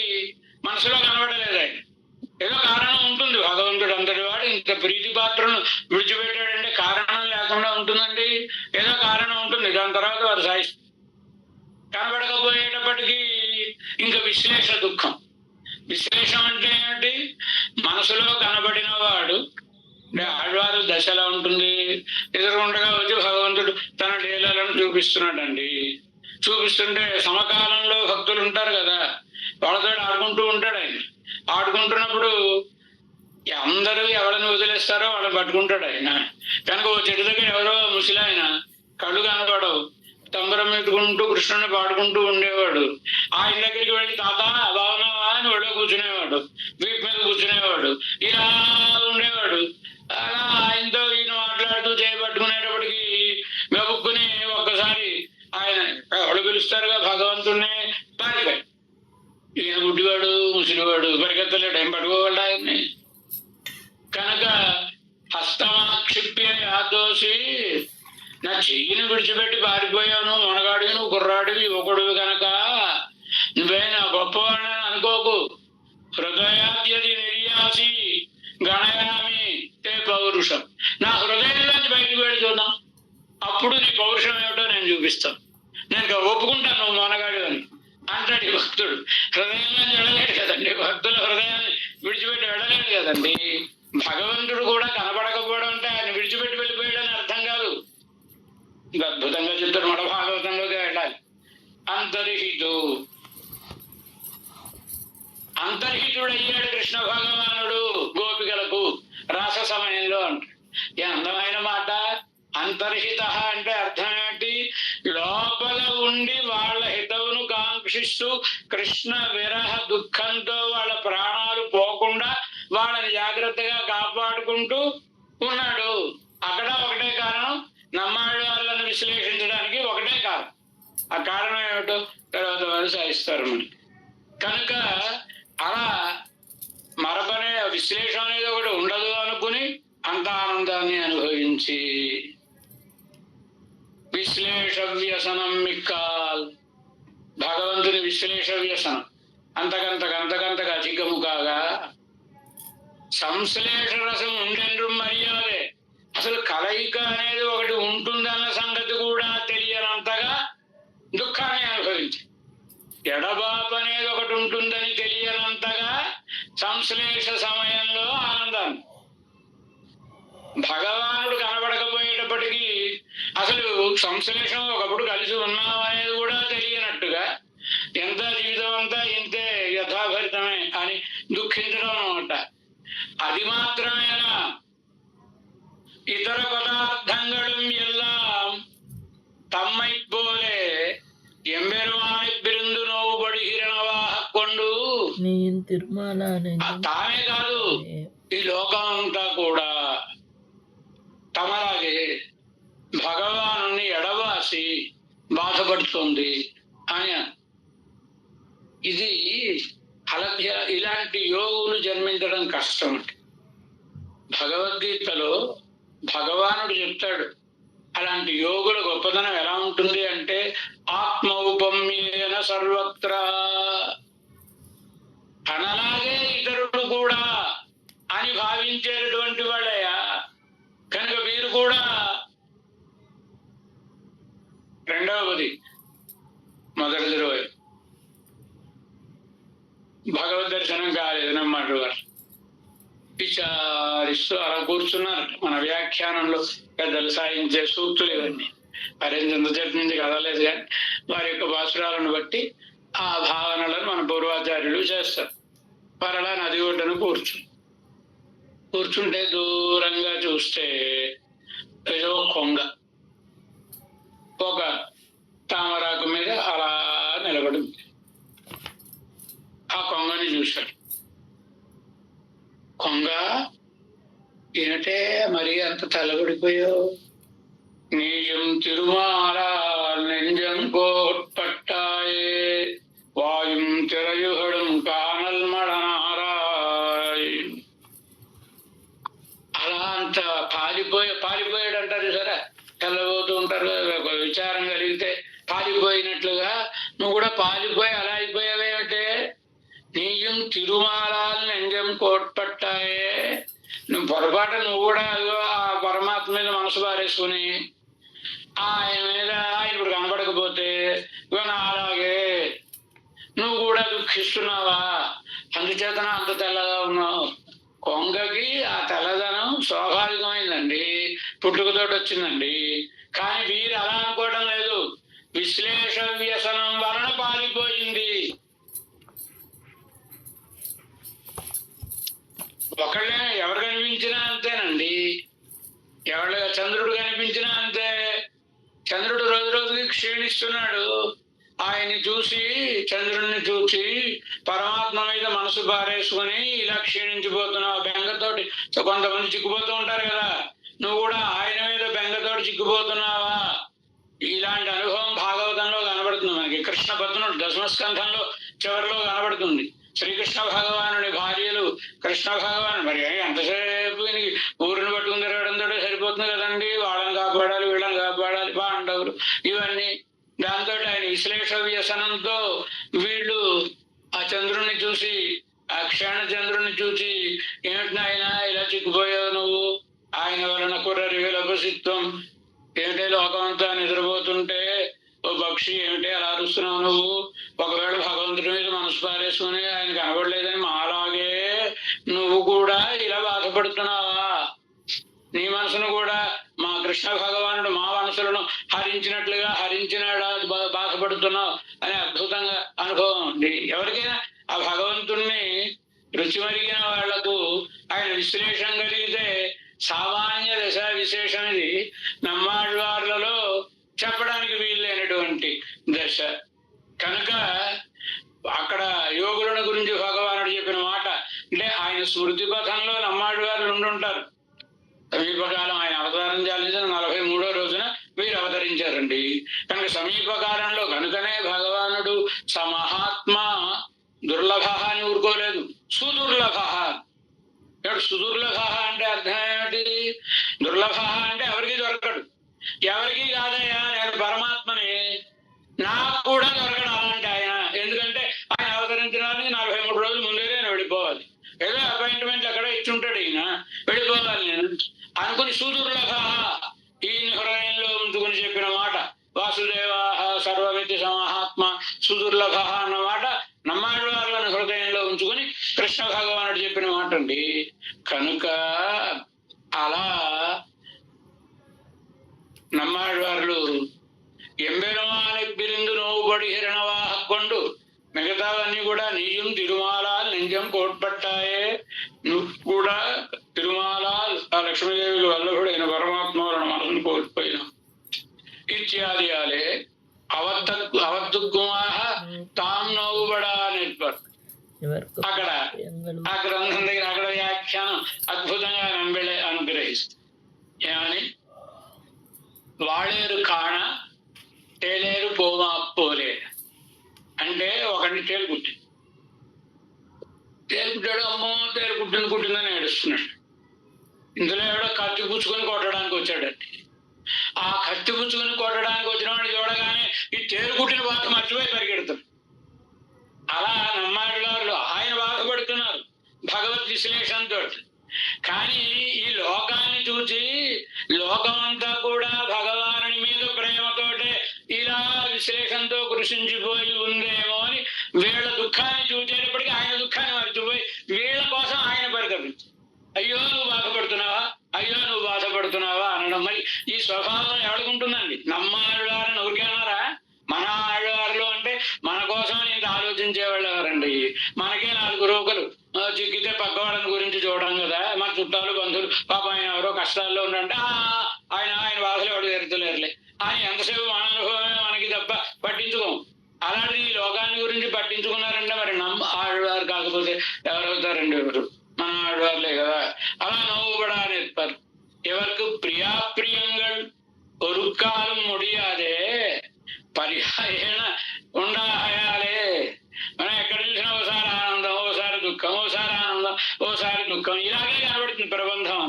తర్వాత వారు సాయిస్తారు. కనబడకపోయేటప్పటికీ ఇంకా విశ్లేష దుఃఖం. విశ్లేషం అంటే ఏమిటి? మనసులో కనబడిన వాడు ఆళ్వారు దశలా ఉంటుంది, ఎదురుగుండగా వచ్చి భగవంతుడు తన లీలలను చూపిస్తున్నాడండి. చూపిస్తుంటే సమకాలంలో భక్తులు ఉంటారు కదా, వాళ్ళతో ఆడుకుంటూ ఉంటాడు ఆయన. ఆడుకుంటున్నప్పుడు అందరూ ఎవరిని వదిలేస్తారో వాళ్ళని పట్టుకుంటాడు ఆయన. కనుక ఓ చెట్టు దగ్గర ఎవరో ముసలాయన కళ్ళు కనబడవు, తంబరం ఎత్తుకుంటూ కృష్ణుని పాడుకుంటూ ఉండేవాడు. ఆయన దగ్గరికి వెళ్ళి తాత బాగున్నావా అని ఒళ్ళో కూర్చునేవాడు, వీపు మీద కూర్చునేవాడు, ఇలా ఉండేవాడు. అలా ఆయనతో ఈయన మాట్లాడుతూ చేయబట్టుకునేటప్పటికి గబుక్కుని ఒక్కసారి ఆయన ఎవరు పిలుస్తారుగా భగవంతుడిని, పారిపోయి. ఈయన గుడ్డివాడు ముసిలివాడు పరిగెత్తలేడు, ఏం పట్టుకోగలడు ఆయన్ని. కనుక హస్తమాక్షిప్య యాదోసి, నా చెయ్యిని విడిచిపెట్టి పారిపోయాను, మొనగాడివి నువ్వు, కుర్రాడివి, యువకుడివి కనుక నువ్వే నా గొప్పవాడిని అనుకోకు. హృదయాద్యది నిర్యాసి గణయామి తే పౌరుషం. నా హృదయంలోంచి బయటకు వెళ్ళి చూద్దాం, అప్పుడు నీ పౌరుషం ఏమిటో నేను చూపిస్తాను. నేను ఒప్పుకుంటాను నువ్వు మొనగాడు అని అంటాడు ఈ భక్తుడు. హృదయంలోంచి వెళ్ళలేడు కదండి, భక్తుల హృదయాన్ని విడిచిపెట్టి వెళ్ళలేడు కదండి. భగవంతుడు కూడా కనబడకపోవడం అంటే ఆయన విడిచిపెట్టి వెళ్ళిపోయాడని అర్థం కాదు. అద్భుతంగా చెప్తాడు, మన భాగవతంలోకి వెళ్ళాలి. అంతర్హితుడయ్యాడు కృష్ణ భగవానుడు గోపికలకు రాస సమయంలో అంటాడు. ఏ అందమైన మాట! అంతర్హిత అంటే అర్థం ఏంటి? లోపల ఉండి వాళ్ళ హితవును కాంక్షిస్తూ కృష్ణ విరహ దుఃఖంతో వాళ్ళ ప్రాణాలు పోకుండా వాళ్ళని జాగ్రత్తగా కాపాడుకుంటూ ఉన్నాడు. అక్కడ ఒకటే కారణం, నమ్మాళ్ళ వాళ్ళని విశ్లేషించడానికి ఒకటే కారణం. ఆ కారణం ఏమిటో తర్వాత వారు సాయిస్తారు మనకి. కనుక అలా మరపనే విశ్లేషణ అనేది ఒకటి ఉండదు అనుకుని అంత ఆనందాన్ని అనుభవించి విశ్లేష వ్యసనం మిక్కాల్, భగవంతుని విశ్లేష వ్యసనం అంతకంతగా అధికము కాగా సంశ్లేష రసం ఉండెండ్రు మర్యాదే. అసలు కలయిక అనేది ఒకటి ఉంటుందన్న సంగతి కూడా తెలియనంతగా దుఃఖాన్ని అనుభవించి, ఎడబాపు అనేది ఒకటి ఉంటుందని తెలియనంతగా సంశ్లేష సమయంలో ఆనందాన్ని. భగవానుడు కనబడకపోయేటప్పటికీ అసలు సంశ్లేషం ఒకప్పుడు కలిసి ఉన్నాం అనేది కూడా తెలియనట్టుగా, ఎంత జీవితం అంతా ఇంతే యథాభరితమే అని దుఃఖించడం అన్నమాట. అది మాత్రమేనా, ఇతర పదార్థங்களும் எல்லாம் தம்மை போலே எம்பெருமானை பிரிந்து నోవుబడిహిరణవాహ కొండు. తానే కాదు, ఈ లోకం అంతా కూడా తమలాగే భగవాను ఎడబాసి బాధపడుతుంది అని. ఇది అలభ్య. ఇలాంటి యోగులు జన్మించడం కష్టం. భగవద్గీతలో భగవానుడు చెప్తాడు, అలాంటి యోగుల గొప్పతనం ఎలా ఉంటుంది అంటే, ఆత్మౌపమ్యేన సర్వత్రా, తనలాగే ఇతరులు కూడా అని భావించేటటువంటి వాళ్ళయ్యా. కనుక వీరు కూడా రెండవది మొదటి 20 భగవద్ దర్శనం కాలేదన్నమాట. వారు విచారిస్తూ అలా కూర్చున్నారు. మన వ్యాఖ్యానంలో పెద్దలు సాయించే సూక్తులు ఇవన్నీ హరేంద్ర చెట్టు నుంచి కదలేదు, కానీ వారి యొక్క భాసురాలను బట్టి ఆ భావనలను మన పూర్వాచార్యులు చేస్తారు. పరలా నది ఒడ్డున కూర్చుంటే దూరంగా చూస్తే ఏదో కొంగ ఒక తామరాకు మీద అలా నిలబడి ఉంది. ఆ కొంగని చూశాడు. కొంగ, ఏమిటే మరి అంత తలబడిపోయావు? నీయం తిరుమాల నెంజం కోట్పట్టాయే వాయుం తిరయుహడం కానల్ మడనారాయ్. అలా అంత పాలిపోయాడు అంటారు సరే, తెల్లబోతూ ఉంటారు. విచారం కలిగితే పాలిపోయినట్లుగా నువ్వు కూడా పాలిపోయి అలా అయిపోయావేమిటే? నీయం తిరుమాలాలు నెంజం కోట్పట్టాయే. నువ్వు పొరపాటు నువ్వు కూడా ఆ పరమాత్మ మీద మనసు పారేసుకుని ఆయన మీద ఆయన ఇప్పుడు కనపడకపోతే అలాగే నువ్వు కూడా దుఃఖిస్తున్నావా, అందుచేతన అంత తెల్లగా ఉన్నావు. కొంగకి ఆ తెల్లదనం స్వాభావికమైందండి, పుట్టుకతోటి వచ్చిందండి. కానీ వీరు అలా అనుకోవడం లేదు, విశ్లేష వ్యసనం వలన పాలిపోయింది. ఒకళ్ళే ఎవరు కనిపించినా అంతేనండి, చంద్రుడు కనిపించినా అంతే. చంద్రుడు రోజు రోజుకి క్షీణిస్తున్నాడు. ఆయన్ని చూసి, చంద్రుడిని చూసి పరమాత్మ మీద మనసు పారేసుకుని ఇలా క్షీణించిపోతున్నావు బెంగతోటి. కొంతమంది చిక్కుపోతూ ఉంటారు కదా, నువ్వు కూడా ఆయన మీద బెంగతోటి చిక్కుపోతున్నావా? ఇలాంటి అనుభవం భాగవతంలో కనబడుతుంది మనకి. కృష్ణ పద్మనుడు దశమస్కంధంలో చివరిలో కనబడుతుంది. శ్రీకృష్ణ భగవానుడి భార్యలు కృష్ణ భగవాను మరి ఎంతసేపు ఊరిని పట్టుకుని తిరగడంతో సరిపోతుంది కదండి. వాళ్ళని కాపాడాలి, వీళ్ళని కాపాడాలి, పాండవులు ఇవన్నీ. దాంతో ఆయన విశ్లేష వ్యసనంతో వీళ్ళు ఆ చంద్రుణ్ణి చూసి, ఆ క్షణ చంద్రుణ్ణి చూసి, ఏమిటి నాయన ఇలా చిక్కుపోయావు నువ్వు, ఆయన వలన కుర్రరి విలపసిత్వం, ఏమిటే లోకమంతా నిద్రపోతుంటే ఓ పక్షి ఏమిటి అలా అరుస్తున్నావు నువ్వు, ఒకవేళ భగవంతుడి మీద మనసు పారేసుకుని ఆయన కనబడలేదని మాలాగే నువ్వు కూడా ఇలా బాధపడుతున్నావా? నీ మనసును కూడా మా కృష్ణ భగవానుడు మా మనసులను హరించినట్లుగా హరించినాడా బాధపడుతున్నావు అనే అద్భుతంగా అనుభవం ఉంది. ఎవరికైనా ఆ భగవంతుణ్ణి రుచి మరిగిన వాళ్లకు ఆయన విశ్లేషం కలిగితే సామాన్య దశ విశేషం ఇది నమ్మాళ్వార్లలో చెప్పడానికి వీల్లేనటువంటి దశ. కనుక అక్కడ యోగులను గురించి భగవానుడు చెప్పిన మాట అంటే ఆయన స్మృతి పథంలో నమ్మాళ్వార్లు ఉండుంటారు. సమీపకాలం ఆయన అవతారం చాలించిన 43వ రోజున వీరు అవతరించారండి. కనుక సమీపకాలంలో కనుకనే భగవానుడు సమహాత్మ దుర్లభ అని ఊరుకోలేదు, సుదుర్లభ. సుదుర్లభ అంటే అర్థం ఏమిటి? దుర్లభ అంటే ఎవరికి దొరకడు. ఎవరికి కాదయ్యా, నేను పరమాత్మని, నాకు కూడా దొరకడు అలాంటి ఆయన. ఎందుకంటే ఆయన అవతరించడానికి 43 రోజుల ముందే నేను వెళ్ళిపోవాలి. ఏదో అపాయింట్మెంట్ ఎక్కడో ఇచ్చుంటాడు, ఈయన వెళ్ళిపోవాలి నేను అనుకుని సుదుర్లభ ఈ హృదయంలో ఉంచుకుని చెప్పిన మాట. వాసుదేవా సర్వమితి సమహాత్మ సుదుర్లభ అన్నమాట నమ్మాళ్వార్లను హృదయంలో ఉంచుకుని కృష్ణ భగవానుడు చెప్పిన మాట అండి. కనుక అలా నమ్మాళ్వార్లు ఎంబెరుమాని పిరిందు నోవు పడి హిరణవాహ కొండు, మిగతావన్నీ కూడా నీయం తిరుమాల నింజం కోట్పట్టాయే, నువ్వు కూడా తిరుమాల ఆ లక్ష్మీదేవికి వల్లభుడైన పరమాత్మ వలన మనసును కోల్పోయిన ఇత్యాది ఆలే అవద్దుకుమాహ తాం నవ్వుబడా నెట్వర్క్. అక్కడ ఆ గ్రంథం దగ్గర అక్కడ వ్యాఖ్యానం అద్భుతంగా నంబెళే అనుగ్రహిస్తుంది. ఏమని? వాడేరు కాణ తేలేరు పోమా పోలే అంటే ఒకటి తేలు కుట్టింది. తేలు కుట్టాడు, అమ్మో తేలు కుట్టిందని ఏడుస్తున్నాడు. ఇందులో ఎవడో కత్తి పుచ్చుకొని కొట్టడానికి వచ్చాడండి. ఆ కత్తి పుచ్చుకొని కొట్టడానికి వచ్చిన వాడిని చూడగానే ఈ తేలు కుట్టిన బాధ మర్చిపోయి పరిగెడతాడు. అలా నమ్మాళ్వార్లు ఆయన బాధపడుతున్నారు భగవద్ విశ్లేషణతో. కానీ ఈ లోకాన్ని చూసి లోకమంతా కూడా భగవానుని మీద ప్రేమతోటే ఇలా విశ్లేషణతో కృషించిపోయి ఉందేమో అని వీళ్ళ దుఃఖాన్ని చూసేటప్పటికీ ఆయన దుఃఖాన్ని మర్చిపోయి వీళ్ళ కోసం ఆయన పరితపించారు. అయ్యో నువ్వు బాధపడుతున్నావా, అయ్యో నువ్వు బాధపడుతున్నావా అనడం. మరి ఈ స్వభావం ఎవడుకుంటుందండి? నమ్మాళ్వారని ఊరికేనారా? మన ఆళ్వార్లు అంటే మన కోసం ఇంత ఆలోచించేవాళ్ళు ఎవరండి? మనకే 4 రోగులు చిక్కితే పక్కవాళ్ళని గురించి చూడడం కదా. మన చుట్టాలు బంధువులు పాప ఆయన ఎవరో కష్టాల్లో ఉండంటే ఆయన బాధలు ఎవడు తీరుతలేరులే అని ఎంతసేపు మన అనుభవమే మనకి తప్ప పట్టించుకోం. అలాంటి ఈ లోకాన్ని గురించి పట్టించుకున్నారంటే మరి ఆళ్వారు కాకపోతే ఎవరవుతారండి? ఎవరు? మన ఆళ్వార్లే కదా. అలా నవ్వుబడా నిற்பర్ ఎవరికి ప్రియాప్రియంగా ఒరుక్కాలం ముడియాదే పరిహారేణ ఉండాయాలే. మనం ఎక్కడ చూసినా ఓసారి ఆనందం, ఓసారి దుఃఖం, ఓసారి ఆనందం, ఓసారి దుఃఖం, ఇలాగే కనబడుతుంది ప్రబంధం.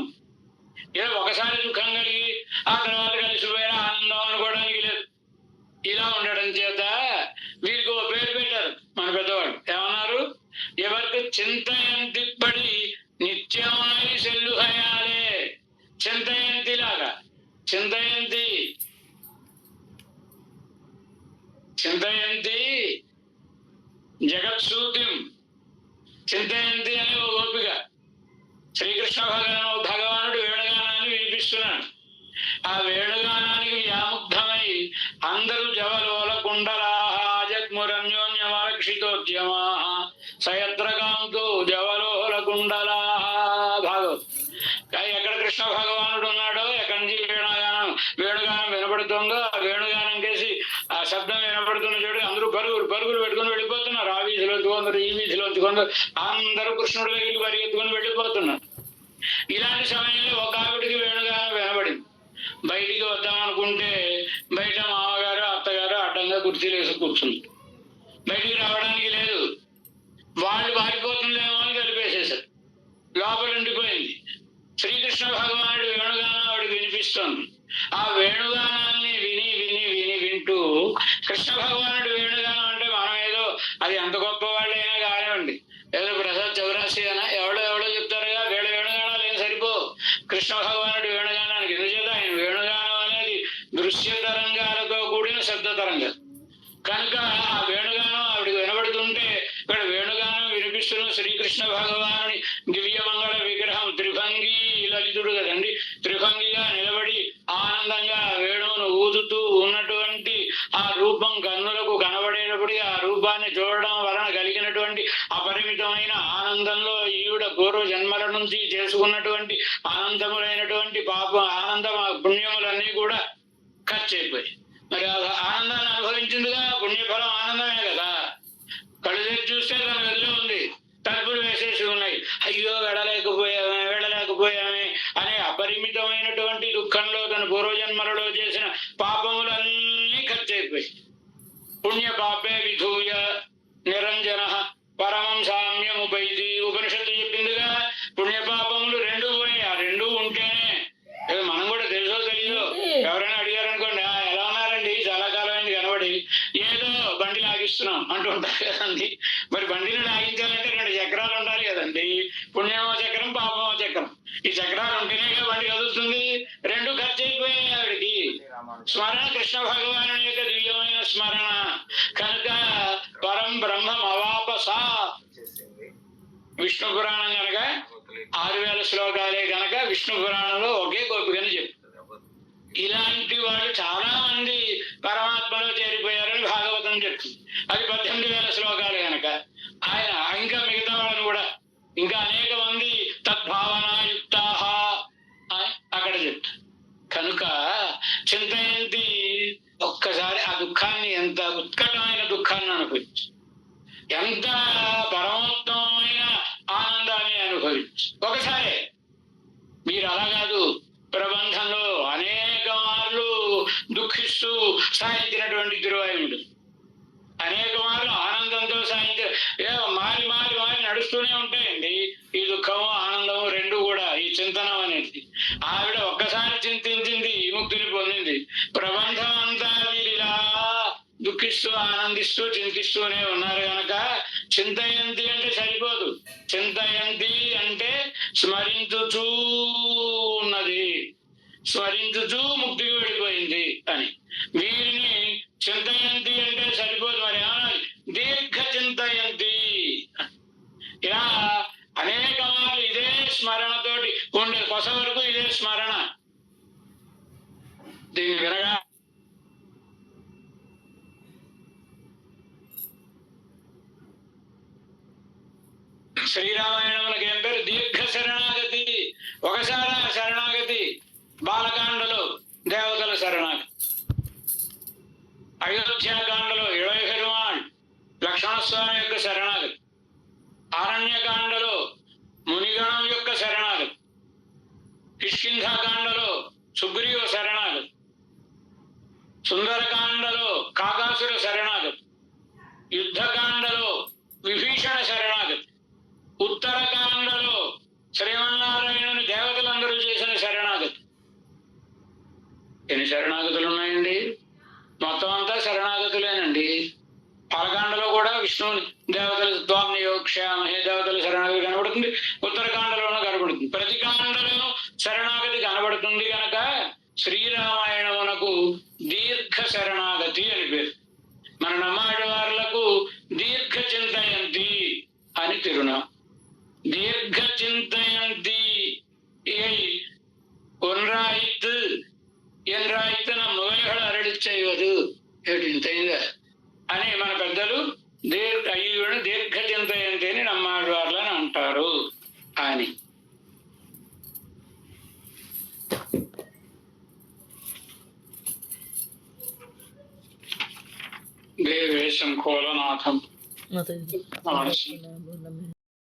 ఏదో ఒకసారి దుఃఖం కలిగి ఆ తర్వాత కలిసిపోయిన ఆనందం అనుకోవడానికి లేదు. ఇలా ఉండడం చేత వీరికి ఓ పేరు పెట్టారు మన పెద్దవాళ్ళు. ఏమన్నారు? ఎవరికి చింతయంతిప్పటి నిత్యమై సెల్లు హయాలే. చింతయంతి లాగా, చింతయంతి జగత్సూతిం చింతయంతి అని ఓ గోపిక. శ్రీకృష్ణ భగవానుడు వేణుగానాన్ని వినిపిస్తున్నాడు. ఆ వేణుగానానికి వ్యాముగ్ధమై అందరూ జవలోల కుండలాజగ్మురన్యోన్యమరక్షితోద్యమా సయత్రకాంతో జవలోల కుండలా. భాగవత్. ఎక్కడ కృష్ణ భగవానుడు ఉన్నాడో ఎక్కడి నుంచి వేణుగానం వినపడుతుందో ఆ వేణుగానం కేసి ఆ శబ్దం వినపడుతున్న చోటు అందరూ పరుగులు పెట్టుకుని వెళ్ళిపోతున్నారు. ఆ వీధిలోంచి కొందరు, ఈ వీధిలోంచి కొందరు, అందరూ కృష్ణుడి దగ్గరికి పరిగెత్తుకుని వెళ్ళిపోతున్నారు. ఇలాంటి సమయంలో ఒక ఆవిడికి వేణుగానం వినబడింది. బయటికి వద్దామనుకుంటే బయట మామగారు అత్తగారు అడ్డంగా కుర్చీలు వేసి కూర్చుంది. బయటికి రావడానికి లేదు. వాళ్ళు పారిపోతుందేమో అని కలిపేసేశారు. లోపల ఉండిపోయింది. శ్రీకృష్ణ భగవానుడు వేణుగానం ఆవిడికి వినిపిస్తోంది. ఆ వేణుగానాన్ని వింటూ కృష్ణ భగవానుడు వేణుగానం అంటే మనం ఏదో అది ఎంత గొప్ప వాళ్ళైనా కానివ్వండి, ఏదో ప్రసాద్ చౌరాసి అయినా ఎవడో చెప్తారుగా వీళ్ళ వేణుగానాలు ఏం సరిపో కృష్ణ భగవానుడు వేణుగానానికి. ఎందుచేత ఆయన వేణుగానం అనేది దృశ్య తరంగాలతో కూడిన శబ్ద తరంగం కనుక ఆ వేణుగానం ఆవిడికి వినబడుతుంటే ఇక్కడ వేణుగానం వినిపిస్తున్న శ్రీకృష్ణ భగవానుని దివ్యమంగళ విగ్రహం త్రిభంగి లలితుడు కదండి. త్రిభంగిగా నిలబడి ఆనందంగా వేణువును ఊదుతూ ఉన్నటువంటి ఆ రూపం కన్నులకు కనబడేటప్పుడు ఆ రూపాన్ని చూడడం వలన కలిగినటువంటి అపరిమితమైన ఆనందంలో ఈవిడ పూర్వ జన్మల నుంచి చేసుకున్నటువంటి ఆనందములైనటువంటి ఆనందం పుణ్యములన్నీ కూడా ఖర్చు అయిపోయి మరి ఆనందాన్ని అనుభవించిందిగా. పుణ్యఫలం ఆనందమే కదా. కళ్ళు తెచ్చి చూస్తే తన గదిలో ఉంది, తలుపులు వేసేసి ఉన్నాయి. అయ్యో వెళ్ళలేకపోయామే అనే అపరిమితమైనటువంటి దుఃఖంలో తన పూర్వజన్మలలో చేసిన పాపములన్నీ ఖర్చు అయిపోయి పుణ్య పాపే విధూయ నిరంజన పరమం సామ్యముపైది. ఉపనిషత్తు చెప్పిందిగా పుణ్యపాపములు రెండు పోయి. ఆ రెండు ఉంటేనే మనం కూడా తెలుసో తెలియదో ఎవరైనా అడిగారనుకోండి ఎలా ఉన్నారండి చాలా కాలం అయింది కనబడి, ఏదో బండి లాగిస్తున్నాం అంటూ ఉంటారు కదండి. మరి బండిని లాగించాలంటే 2 చక్రాలు ఉండాలి కదండి. పుణ్యమో చక్రం, పాపమో చక్రం. ఈ చక్రాలు ఉంటేనే బండి కదులుతుంది. 2 ఖర్చు అయిపోయాయి ఆవిడికి. స్మరణ కృష్ణ భగవాను యొక్క దివ్యమైన స్మరణ కనుక పరం బ్రహ్మం అవాపసా. విష్ణు పురాణం కనుక 6000 శ్లోకాలే కనుక విష్ణు పురాణంలో ఒకే గోపికని చెప్పు. ఇలాంటి వాళ్ళు చాలా మంది పరమాత్మలో చేరిపోయారని భాగవతం చెప్తుంది. అది 18,000 శ్లోకాలు కనుక ఆయన ఇంకా మిగతా వాళ్ళని కూడా ఇంకా అనేక మంది తద్భావనాయుక్తా అక్కడ చెప్తారు. కనుక చింతయంతి ఒక్కసారి ఆ దుఃఖాన్ని, ఎంత ఉత్కటమైన దుఃఖాన్ని అనుభవించు, ఎంత పరమోత్తమైన ఆనందాన్ని అనుభవించు. ఒకసారి మీరు అలా కాదు, ప్రబంధంలో అనేక మార్లు దుఃఖిస్తూ సాధించినటువంటి తిరువాయుడు అనేక మార్లు ఆనందంతో సాధించ మారి నడుస్తూనే ఉంటాయండి. ఈ దుఃఖము ఆనందము రెండు కూడా, ఈ చింతనం అనేది. ఆవిడ ఒక్కసారి చింతించింది, విముక్తిని పొందింది. ప్రబంధం అంతా వీరిలా దుఃఖిస్తూ ఆనందిస్తూ చింతిస్తూనే ఉన్నారు కనుక చింతయంతి అంటే సరిపోదు. చింతయంతి అంటే స్మరించుచూ ఉన్నది, స్మరించుచూ ముక్తికి వెళ్ళిపోయింది అని. వీరిని చింతయంతి అంటే సరిపోదు, మరి ఏమన్నా దీర్ఘ చింతయంతి. ఇలా అనేక మార్లు ఇదే స్మరణతోటి ఉండే కొస వరకు ఇదే స్మరణ. దీన్ని వినగా శ్రీరామాయణమునకి ఏం పేరు? దీర్ఘ శరణాగతి. ఒకసారి శరణాగతి బాలకాండలో దేవతల శరణాగతి, అయోధ్యాకాండలో ఇళయ పెరుమాళ్ లక్ష్మణస్వామి యొక్క శరణాగతి, అరణ్యకాండలో మునిగణం యొక్క శరణాగతి, కిష్కింధాకాండలో సుగ్రీవ శరణాగతి, సుందరకాండలో కాకాసుర శరణాగతి, యుద్ధకాండలో విభీషణ శరణాగతి, ఉత్తరకాండలో శ్రీమన్నారాయణుని దేవతలందరూ చేసిన శరణాగతి. ఎన్ని శరణాగతులు ఉన్నాయండి? మొత్తం అంతా శరణాగతులేనండి. పాలకాండలో కూడా విష్ణువుని దేవతల త్వాంనియో క్షేమహే దేవతల శరణాగతి కనబడుతుంది, ఉత్తరకాండలోనూ కనబడుతుంది. ప్రతి కాండలోనూ శరణాగతి కనబడుతుంది కనుక శ్రీరామాయణమునకు దీర్ఘ శరణాగతి అని పేరు. మన నమ్మాడి వారులకు దీర్ఘ చింతయంతి అని తిరునాం. దీర్ఘ చింతయంతి ஒன்றாய்த்து என்றாய்த்து నా మొగలిகள் అరడి చేయవదు ఇంతైందా అని మన పెద్దలు అయ్యుని దీర్ఘ చింతయంతి అని నమ్మాళ్ళని అంటారు అని. దేవేశం కోలనాథం.